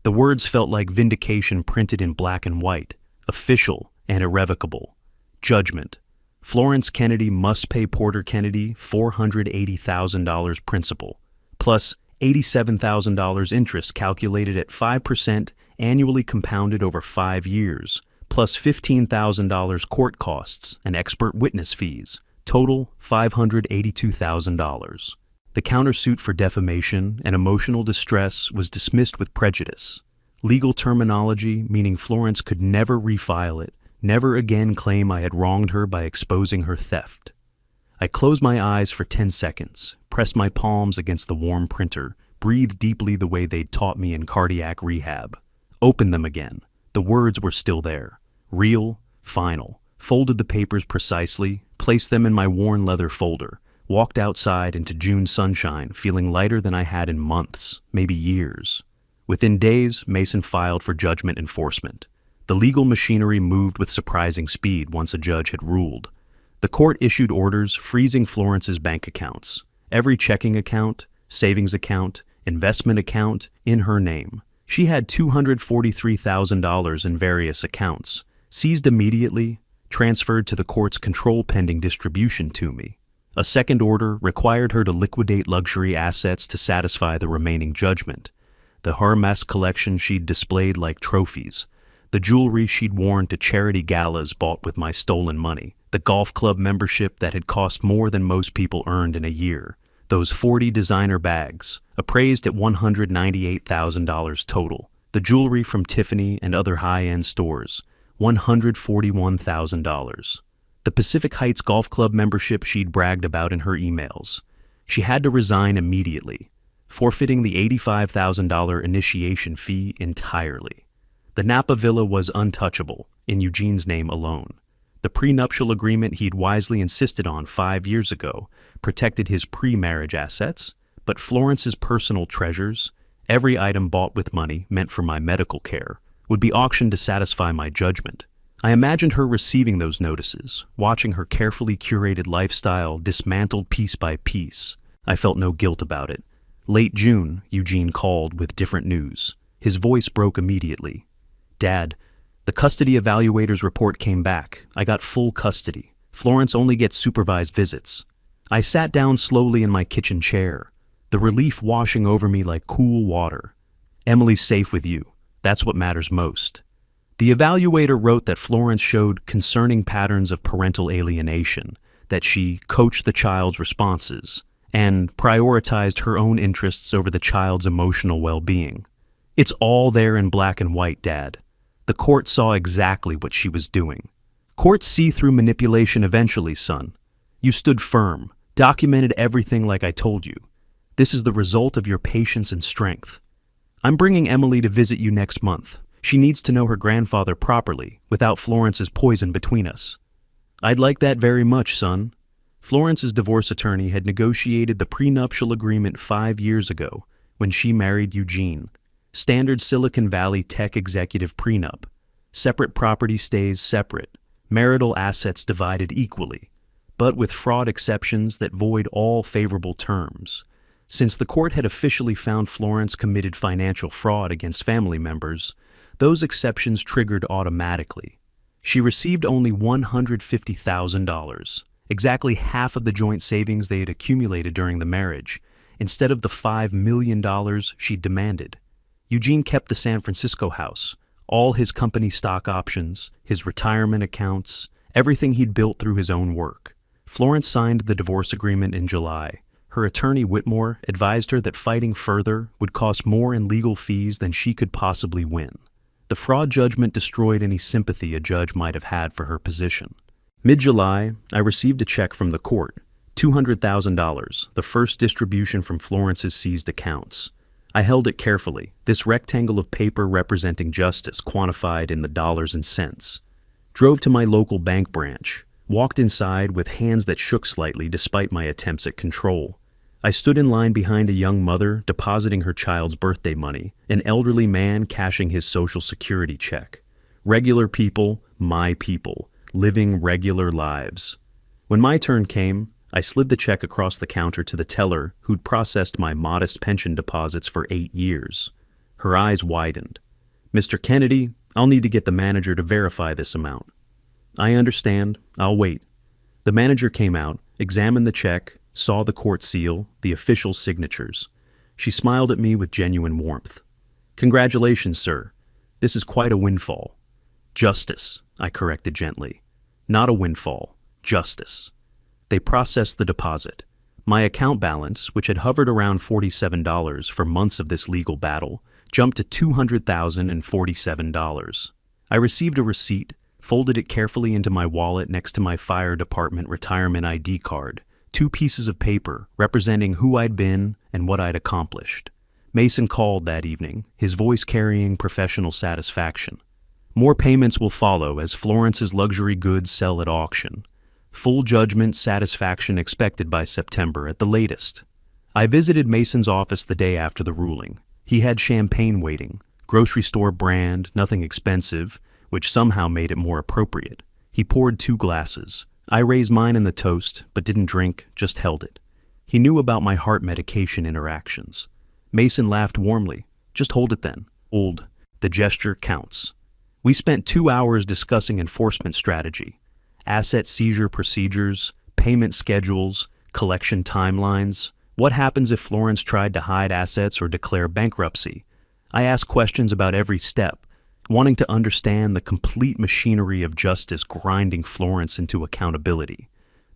The words felt like vindication printed in black and white, official and irrevocable. Judgment. Florence Kennedy must pay Porter Kennedy $480,000 principal, plus $87,000 interest calculated at 5% annually compounded over 5 years, plus $15,000 court costs and expert witness fees, total $582,000. The countersuit for defamation and emotional distress was dismissed with prejudice. Legal terminology meaning Florence could never refile it, never again claim I had wronged her by exposing her theft. I closed my eyes for 10 seconds, pressed my palms against the warm printer, breathed deeply the way they'd taught me in cardiac rehab. Opened them again. The words were still there. Real, final. Folded the papers precisely, placed them in my worn leather folder, walked outside into June sunshine, feeling lighter than I had in months, maybe years. Within days, Mason filed for judgment enforcement. The legal machinery moved with surprising speed once a judge had ruled. The court issued orders freezing Florence's bank accounts, every checking account, savings account, investment account in her name. She had $243,000 in various accounts, seized immediately, transferred to the court's control pending distribution to me. A second order required her to liquidate luxury assets to satisfy the remaining judgment. The Hermes collection she'd displayed like trophies, the jewelry she'd worn to charity galas bought with my stolen money, the golf club membership that had cost more than most people earned in a year, those 40 designer bags, appraised at $198,000 total, the jewelry from Tiffany and other high-end stores, $141,000. The Pacific Heights Golf Club membership she'd bragged about in her emails. She had to resign immediately, forfeiting the $85,000 initiation fee entirely. The Napa Villa was untouchable, in Eugene's name alone. The prenuptial agreement he'd wisely insisted on 5 years ago protected his pre-marriage assets, but Florence's personal treasures, every item bought with money meant for my medical care, would be auctioned to satisfy my judgment. I imagined her receiving those notices, watching her carefully curated lifestyle dismantled piece by piece. I felt no guilt about it. Late June, Eugene called with different news. His voice broke immediately. "Dad, the custody evaluator's report came back. I got full custody. Florence only gets supervised visits." I sat down slowly in my kitchen chair, the relief washing over me like cool water. "Emily's safe with you. That's what matters most." The evaluator wrote that Florence showed concerning patterns of parental alienation, that she coached the child's responses, and prioritized her own interests over the child's emotional well-being. It's all there in black and white, Dad. The court saw exactly what she was doing. Courts see through manipulation eventually, son. You stood firm, documented everything like I told you. This is the result of your patience and strength. I'm bringing Emily to visit you next month. She needs to know her grandfather properly, without Florence's poison between us. I'd like that very much, son. Florence's divorce attorney had negotiated the prenuptial agreement 5 years ago when she married Eugene. Standard Silicon Valley tech executive prenup. Separate property stays separate, marital assets divided equally, but with fraud exceptions that void all favorable terms. Since the court had officially found Florence committed financial fraud against family members, those exceptions triggered automatically. She received only $150,000, exactly half of the joint savings they had accumulated during the marriage, instead of the $5 million she'd demanded. Eugene kept the San Francisco house, all his company stock options, his retirement accounts, everything he'd built through his own work. Florence signed the divorce agreement in July. Her attorney, Whitmore, advised her that fighting further would cost more in legal fees than she could possibly win. The fraud judgment destroyed any sympathy a judge might have had for her position. Mid-July, I received a check from the court, $200,000, the first distribution from Florence's seized accounts. I held it carefully, this rectangle of paper representing justice quantified in the dollars and cents. Drove to my local bank branch, walked inside with hands that shook slightly despite my attempts at control. I stood in line behind a young mother depositing her child's birthday money, an elderly man cashing his Social Security check. Regular people, my people, living regular lives. When my turn came, I slid the check across the counter to the teller who'd processed my modest pension deposits for 8 years. Her eyes widened. "Mr. Kennedy, I'll need to get the manager to verify this amount." "I understand. I'll wait." The manager came out, examined the check, saw the court seal, the official signatures. She smiled at me with genuine warmth. "Congratulations, sir. This is quite a windfall." "Justice," I corrected gently. "Not a windfall. Justice." They processed the deposit. My account balance, which had hovered around $47 for months of this legal battle, jumped to $200,047. I received a receipt, folded it carefully into my wallet next to my fire department retirement ID card, 2 pieces of paper representing who I'd been and what I'd accomplished. Mason called that evening, his voice carrying professional satisfaction. "More payments will follow as Florence's luxury goods sell at auction. Full judgment satisfaction expected by September at the latest." I visited Mason's office the day after the ruling. He had champagne waiting, grocery store brand, nothing expensive, which somehow made it more appropriate. He poured 2 glasses. I raised mine in the toast, but didn't drink, just held it. He knew about my heart medication interactions. Mason laughed warmly. "Just hold it then. Old. The gesture counts." We spent 2 hours discussing enforcement strategy, asset seizure procedures, payment schedules, collection timelines. What happens if Florence tried to hide assets or declare bankruptcy? I asked questions about every step, wanting to understand the complete machinery of justice grinding Florence into accountability.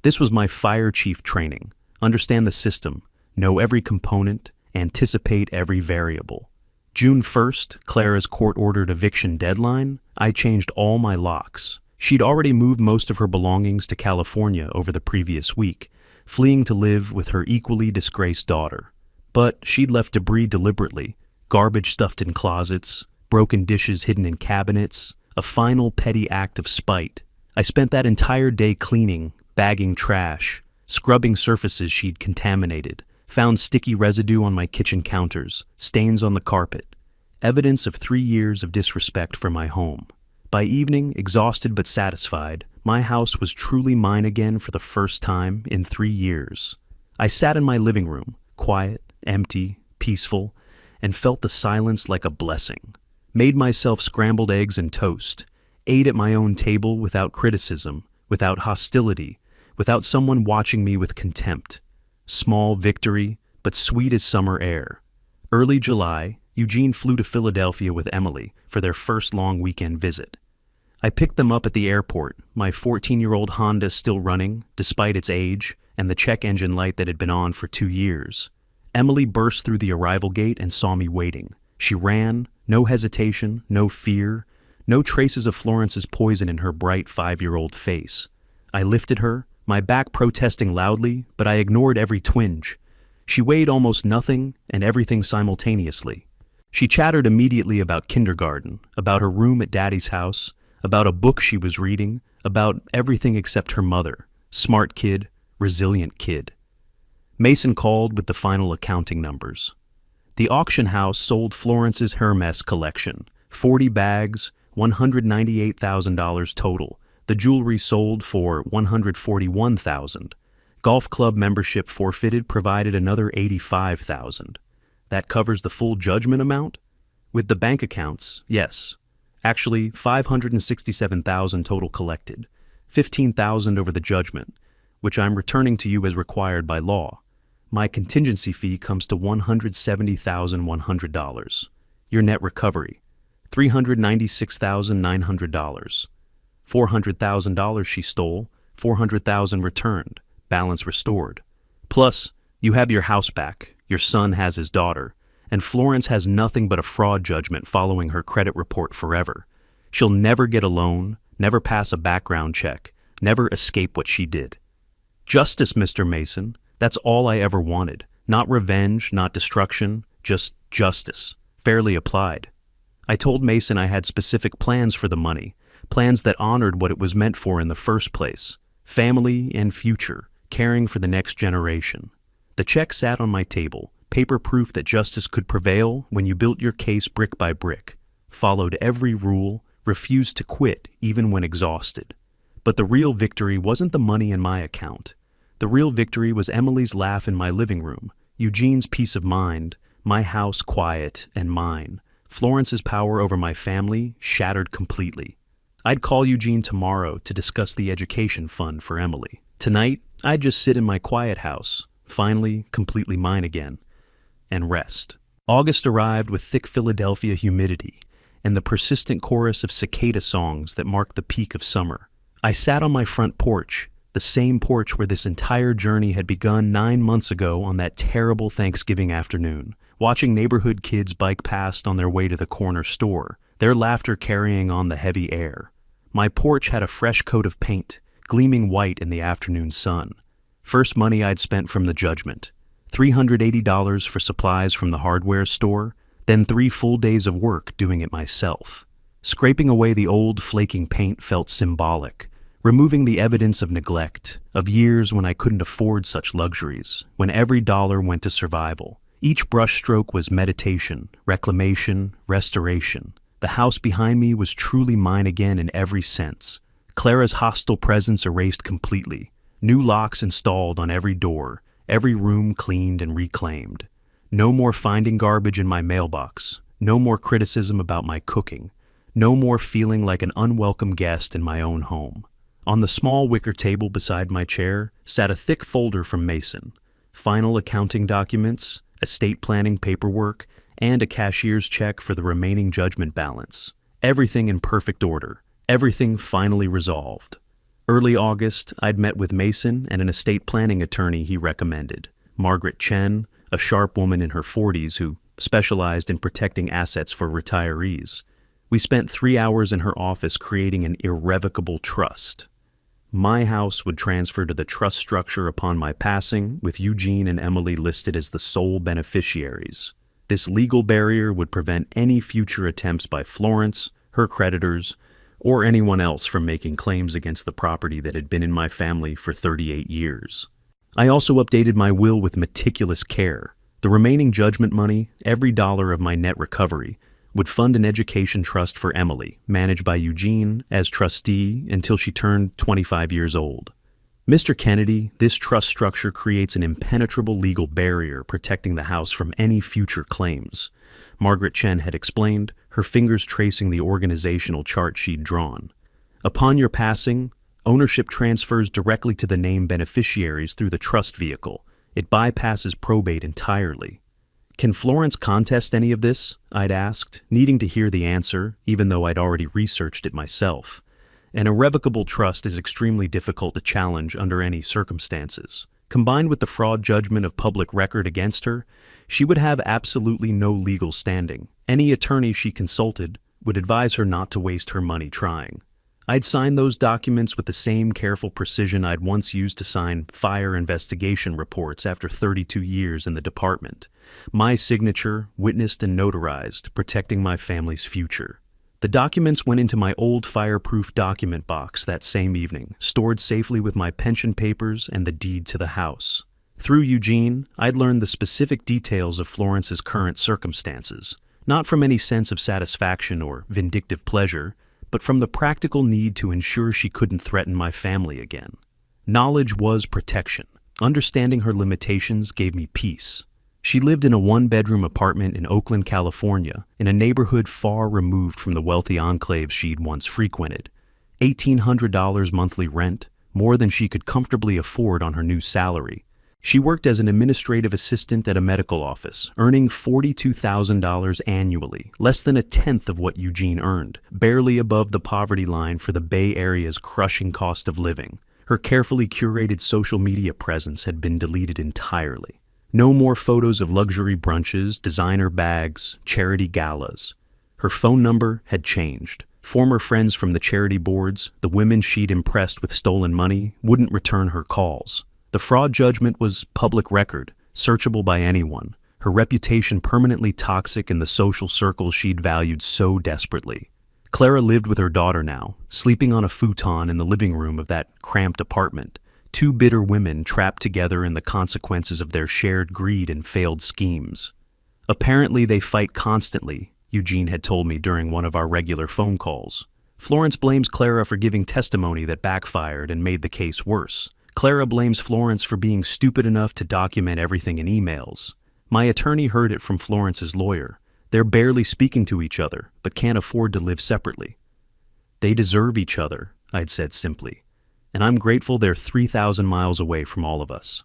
This was my fire chief training. Understand the system, know every component, anticipate every variable. June 1st, Clara's court-ordered eviction deadline, I changed all my locks. She'd already moved most of her belongings to California over the previous week, fleeing to live with her equally disgraced daughter. But she'd left debris deliberately, garbage stuffed in closets, broken dishes hidden in cabinets, a final petty act of spite. I spent that entire day cleaning, bagging trash, scrubbing surfaces she'd contaminated, found sticky residue on my kitchen counters, stains on the carpet, evidence of 3 years of disrespect for my home. By evening, exhausted but satisfied, my house was truly mine again for the first time in 3 years. I sat in my living room, quiet, empty, peaceful, and felt the silence like a blessing. Made myself scrambled eggs and toast, ate at my own table without criticism, without hostility, without someone watching me with contempt. Small victory, but sweet as summer air. Early July, Eugene flew to Philadelphia with Emily for their first long weekend visit. I picked them up at the airport, my 14-year-old Honda still running, despite its age, and the check engine light that had been on for 2 years. Emily burst through the arrival gate and saw me waiting. She ran, no hesitation, no fear, no traces of Florence's poison in her bright 5-year-old face. I lifted her, my back protesting loudly, but I ignored every twinge. She weighed almost nothing and everything simultaneously. She chattered immediately about kindergarten, about her room at Daddy's house, about a book she was reading, about everything except her mother. Smart kid, resilient kid. Mason called with the final accounting numbers. The auction house sold Florence's Hermes collection, 40 bags, $198,000 total. The jewelry sold for $141,000. Golf club membership forfeited provided another $85,000. That covers the full judgment amount? With the bank accounts, yes. Actually, $567,000 total collected, $15,000 over the judgment, which I'm returning to you as required by law. My contingency fee comes to $170,100. Your net recovery, $396,900. $400,000 she stole, $400,000 returned, balance restored. Plus, you have your house back, your son has his daughter, and Florence has nothing but a fraud judgment following her credit report forever. She'll never get a loan, never pass a background check, never escape what she did. Justice, Mr. Mason, that's all I ever wanted. Not revenge, not destruction, just justice, fairly applied. I told Mason I had specific plans for the money, plans that honored what it was meant for in the first place, family and future, caring for the next generation. The check sat on my table, paper proof that justice could prevail when you built your case brick by brick, followed every rule, refused to quit even when exhausted. But the real victory wasn't the money in my account. The real victory was Emily's laugh in my living room, Eugene's peace of mind, my house quiet and mine, Florence's power over my family shattered completely. I'd call Eugene tomorrow to discuss the education fund for Emily. Tonight, I'd just sit in my quiet house, finally completely mine again, and rest. August arrived with thick Philadelphia humidity and the persistent chorus of cicada songs that marked the peak of summer. I sat on my front porch, the same porch where this entire journey had begun 9 months ago on that terrible Thanksgiving afternoon, watching neighborhood kids bike past on their way to the corner store, their laughter carrying on the heavy air. My porch had a fresh coat of paint, gleaming white in the afternoon sun. First money I'd spent from the judgment. $380 for supplies from the hardware store, then 3 full days of work doing it myself. Scraping away the old, flaking paint felt symbolic, removing the evidence of neglect, of years when I couldn't afford such luxuries, when every dollar went to survival. Each brushstroke was meditation, reclamation, restoration. The house behind me was truly mine again in every sense. Clara's hostile presence erased completely. New locks installed on every door, every room cleaned and reclaimed. No more finding garbage in my mailbox. No more criticism about my cooking. No more feeling like an unwelcome guest in my own home. On the small wicker table beside my chair sat a thick folder from Mason. Final accounting documents, estate planning paperwork, and a cashier's check for the remaining judgment balance. Everything in perfect order. Everything finally resolved. Early August, I'd met with Mason and an estate planning attorney he recommended, Margaret Chen, a sharp woman in her 40s who specialized in protecting assets for retirees. We spent 3 hours in her office creating an irrevocable trust. My house would transfer to the trust structure upon my passing, with Eugene and Emily listed as the sole beneficiaries. This legal barrier would prevent any future attempts by Florence, her creditors, or anyone else from making claims against the property that had been in my family for 38 years. I also updated my will with meticulous care. The remaining judgment money, every dollar of my net recovery, would fund an education trust for Emily, managed by Eugene as trustee until she turned 25 years old. Mr. Kennedy, this trust structure creates an impenetrable legal barrier protecting the house from any future claims. Margaret Chen had explained, her fingers tracing the organizational chart she'd drawn. Upon your passing, ownership transfers directly to the named beneficiaries through the trust vehicle. It bypasses probate entirely. Can Florence contest any of this? I'd asked, needing to hear the answer, even though I'd already researched it myself. An irrevocable trust is extremely difficult to challenge under any circumstances. Combined with the fraud judgment of public record against her, she would have absolutely no legal standing. Any attorney she consulted would advise her not to waste her money trying. I'd signed those documents with the same careful precision I'd once used to sign fire investigation reports after 32 years in the department. My signature, witnessed and notarized, protecting my family's future. The documents went into my old fireproof document box that same evening, stored safely with my pension papers and the deed to the house. Through Eugene, I'd learned the specific details of Florence's current circumstances, not from any sense of satisfaction or vindictive pleasure, but from the practical need to ensure she couldn't threaten my family again. Knowledge was protection. Understanding her limitations gave me peace. She lived in a 1-bedroom apartment in Oakland, California, in a neighborhood far removed from the wealthy enclaves she'd once frequented. $1,800 monthly rent, more than she could comfortably afford on her new salary. She worked as an administrative assistant at a medical office, earning $42,000 annually, less than a tenth of what Eugene earned, barely above the poverty line for the Bay Area's crushing cost of living. Her carefully curated social media presence had been deleted entirely. No more photos of luxury brunches, designer bags, charity galas. Her phone number had changed. Former friends from the charity boards, the women she'd impressed with stolen money, wouldn't return her calls. The fraud judgment was public record, searchable by anyone. her reputation permanently toxic in the social circles she'd valued so desperately. Clara lived with her daughter now, sleeping on a futon in the living room of that cramped apartment, two bitter women trapped together in the consequences of their shared greed and failed schemes. Apparently they fight constantly, Eugene had told me during one of our regular phone calls. Florence blames Clara for giving testimony that backfired and made the case worse. Clara blames Florence for being stupid enough to document everything in emails. My attorney heard it from Florence's lawyer. They're barely speaking to each other, but can't afford to live separately. They deserve each other, I'd said simply, and I'm grateful they're 3,000 miles away from all of us.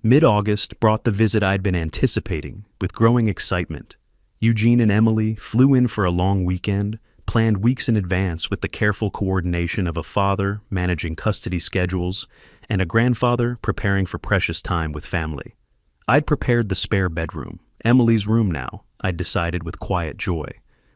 Mid-August brought the visit I'd been anticipating, with growing excitement. Eugene and Emily flew in for a long weekend, planned weeks in advance with the careful coordination of a father managing custody schedules and a grandfather preparing for precious time with family. I'd prepared the spare bedroom, Emily's room now, I'd decided with quiet joy,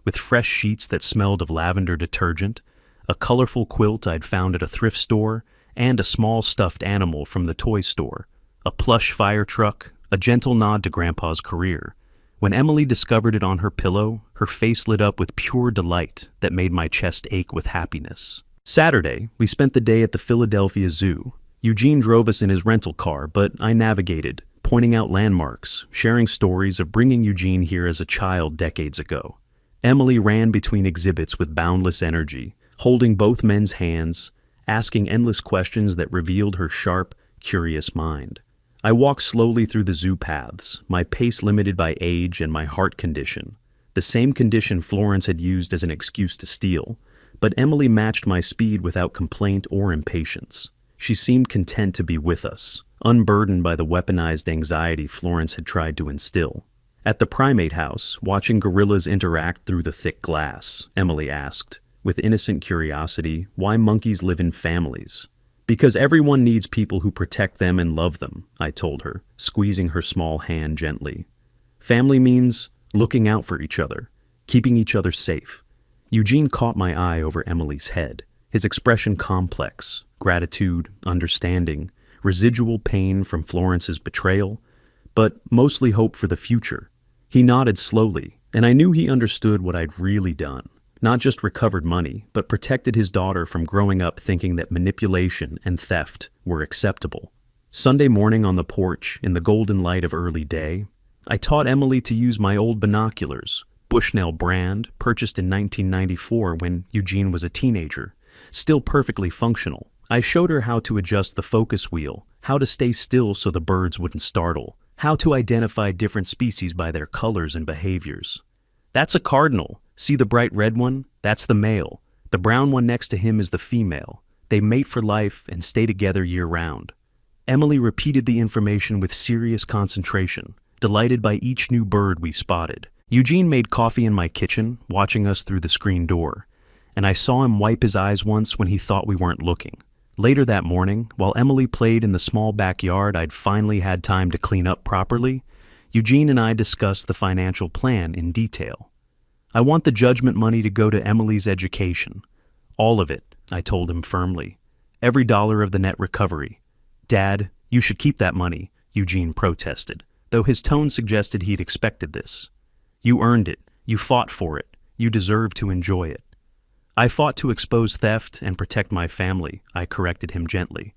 with fresh sheets that smelled of lavender detergent, a colorful quilt I'd found at a thrift store, and a small stuffed animal from the toy store, a plush fire truck, a gentle nod to Grandpa's career. When Emily discovered it on her pillow, her face lit up with pure delight that made my chest ache with happiness. Saturday, we spent the day at the Philadelphia Zoo. Eugene drove us in his rental car, but I navigated, pointing out landmarks, sharing stories of bringing Eugene here as a child decades ago. Emily ran between exhibits with boundless energy, holding both men's hands, asking endless questions that revealed her sharp, curious mind. I walked slowly through the zoo paths, my pace limited by age and my heart condition, the same condition Florence had used as an excuse to steal, but Emily matched my speed without complaint or impatience. She seemed content to be with us, unburdened by the weaponized anxiety Florence had tried to instill. At the primate house, watching gorillas interact through the thick glass, Emily asked, with innocent curiosity, why monkeys live in families. Because everyone needs people who protect them and love them, I told her, squeezing her small hand gently. Family means looking out for each other, keeping each other safe. Eugene caught my eye over Emily's head, his expression complex, gratitude, understanding, residual pain from Florence's betrayal, but mostly hope for the future. He nodded slowly, and I knew he understood what I'd really done. Not just recovered money, but protected his daughter from growing up thinking that manipulation and theft were acceptable. Sunday morning on the porch, in the golden light of early day, I taught Emily to use my old binoculars, Bushnell brand, purchased in 1994 when Eugene was a teenager, still perfectly functional. I showed her how to adjust the focus wheel, how to stay still so the birds wouldn't startle, how to identify different species by their colors and behaviors. That's a cardinal. See the bright red one? That's the male. The brown one next to him is the female. They mate for life and stay together year-round. Emily repeated the information with serious concentration, delighted by each new bird we spotted. Eugene made coffee in my kitchen, watching us through the screen door, and I saw him wipe his eyes once when he thought we weren't looking. Later that morning, while Emily played in the small backyard I'd finally had time to clean up properly, Eugene and I discussed the financial plan in detail. I want the judgment money to go to Emily's education. All of it, I told him firmly. Every dollar of the net recovery. Dad, you should keep that money, Eugene protested, though his tone suggested he'd expected this. You earned it. You fought for it. You deserve to enjoy it. I fought to expose theft and protect my family, I corrected him gently.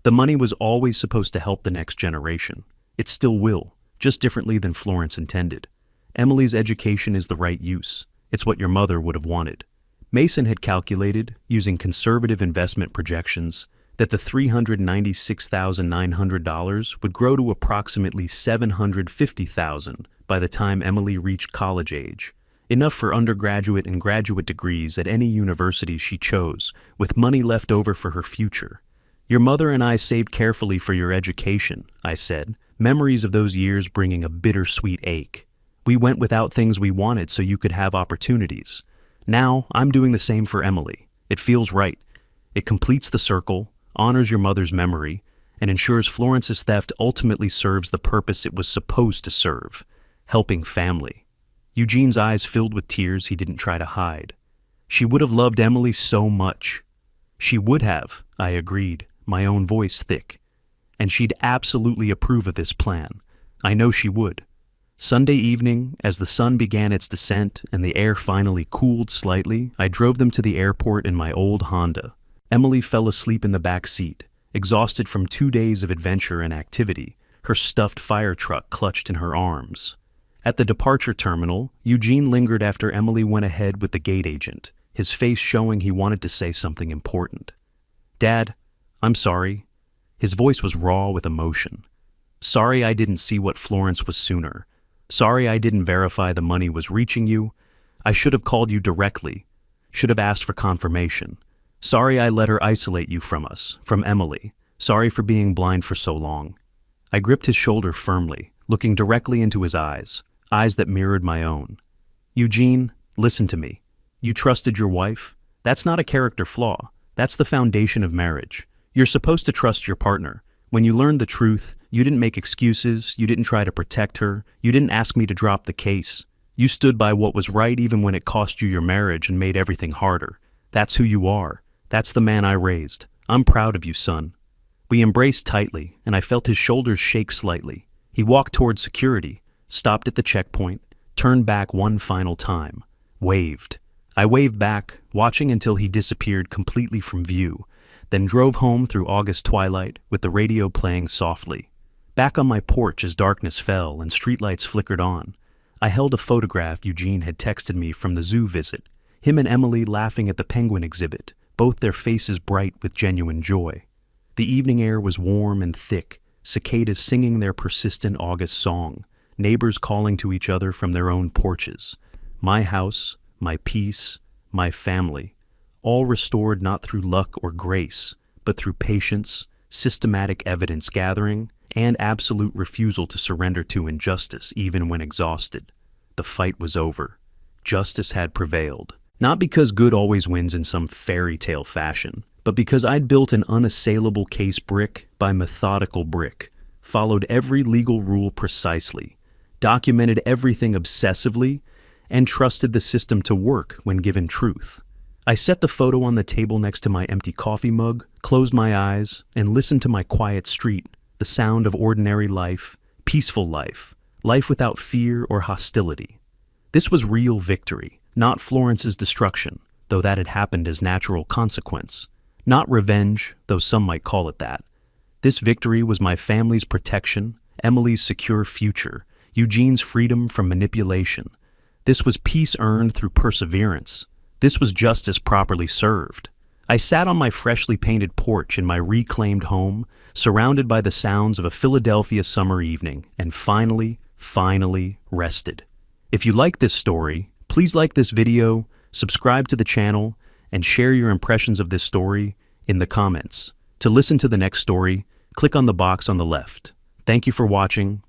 The money was always supposed to help the next generation. It still will, just differently than Florence intended. Emily's education is the right use. It's what your mother would have wanted. Mason had calculated, using conservative investment projections, that the $396,900 would grow to approximately $750,000 by the time Emily reached college age, enough for undergraduate and graduate degrees at any university she chose, with money left over for her future. Your mother and I saved carefully for your education, I said, memories of those years bringing a bittersweet ache. We went without things we wanted so you could have opportunities. Now, I'm doing the same for Emily. It feels right. It completes the circle, honors your mother's memory, and ensures Florence's theft ultimately serves the purpose it was supposed to serve, helping family. Eugene's eyes filled with tears he didn't try to hide. She would have loved Emily so much. She would have, I agreed, my own voice thick. And she'd absolutely approve of this plan. I know she would. Sunday evening, as the sun began its descent and the air finally cooled slightly, I drove them to the airport in my old Honda. Emily fell asleep in the back seat, exhausted from 2 days of adventure and activity, her stuffed fire truck clutched in her arms. At the departure terminal, Eugene lingered after Emily went ahead with the gate agent, his face showing he wanted to say something important. "Dad, I'm sorry." His voice was raw with emotion. "Sorry I didn't see what Florence was sooner. Sorry I didn't verify the money was reaching you. I should have called you directly. Should have asked for confirmation. Sorry I let her isolate you from us, from Emily. Sorry for being blind for so long." I gripped his shoulder firmly, looking directly into his eyes that mirrored my own. "Eugene, listen to me. You trusted your wife? That's not a character flaw. That's the foundation of marriage. You're supposed to trust your partner. When you learned the truth, you didn't make excuses, you didn't try to protect her, you didn't ask me to drop the case. You stood by what was right even when it cost you your marriage and made everything harder. That's who you are. That's the man I raised. I'm proud of you, son." We embraced tightly, and I felt his shoulders shake slightly. He walked toward security, stopped at the checkpoint, turned back one final time, waved. I waved back, watching until he disappeared completely from view, then drove home through August twilight with the radio playing softly. Back on my porch as darkness fell and streetlights flickered on, I held a photograph Eugene had texted me from the zoo visit, him and Emily laughing at the penguin exhibit, both their faces bright with genuine joy. The evening air was warm and thick, cicadas singing their persistent August song, neighbors calling to each other from their own porches. My house, my peace, my family, all restored not through luck or grace, but through patience, systematic evidence gathering, and absolute refusal to surrender to injustice even when exhausted. The fight was over. Justice had prevailed. Not because good always wins in some fairy tale fashion, but because I'd built an unassailable case brick by methodical brick, followed every legal rule precisely, documented everything obsessively, and trusted the system to work when given truth. I set the photo on the table next to my empty coffee mug, closed my eyes, and listened to my quiet street, the sound of ordinary life, peaceful life, life without fear or hostility. This was real victory, not Florence's destruction, though that had happened as natural consequence. Not revenge, though some might call it that. This victory was my family's protection, Emily's secure future, Eugene's freedom from manipulation. This was peace earned through perseverance. This was justice properly served. I sat on my freshly painted porch in my reclaimed home, surrounded by the sounds of a Philadelphia summer evening, and finally rested. If you like this story, please like this video, subscribe to the channel, and share your impressions of this story in the comments. To listen to the next story, click on the box on the left. Thank you for watching.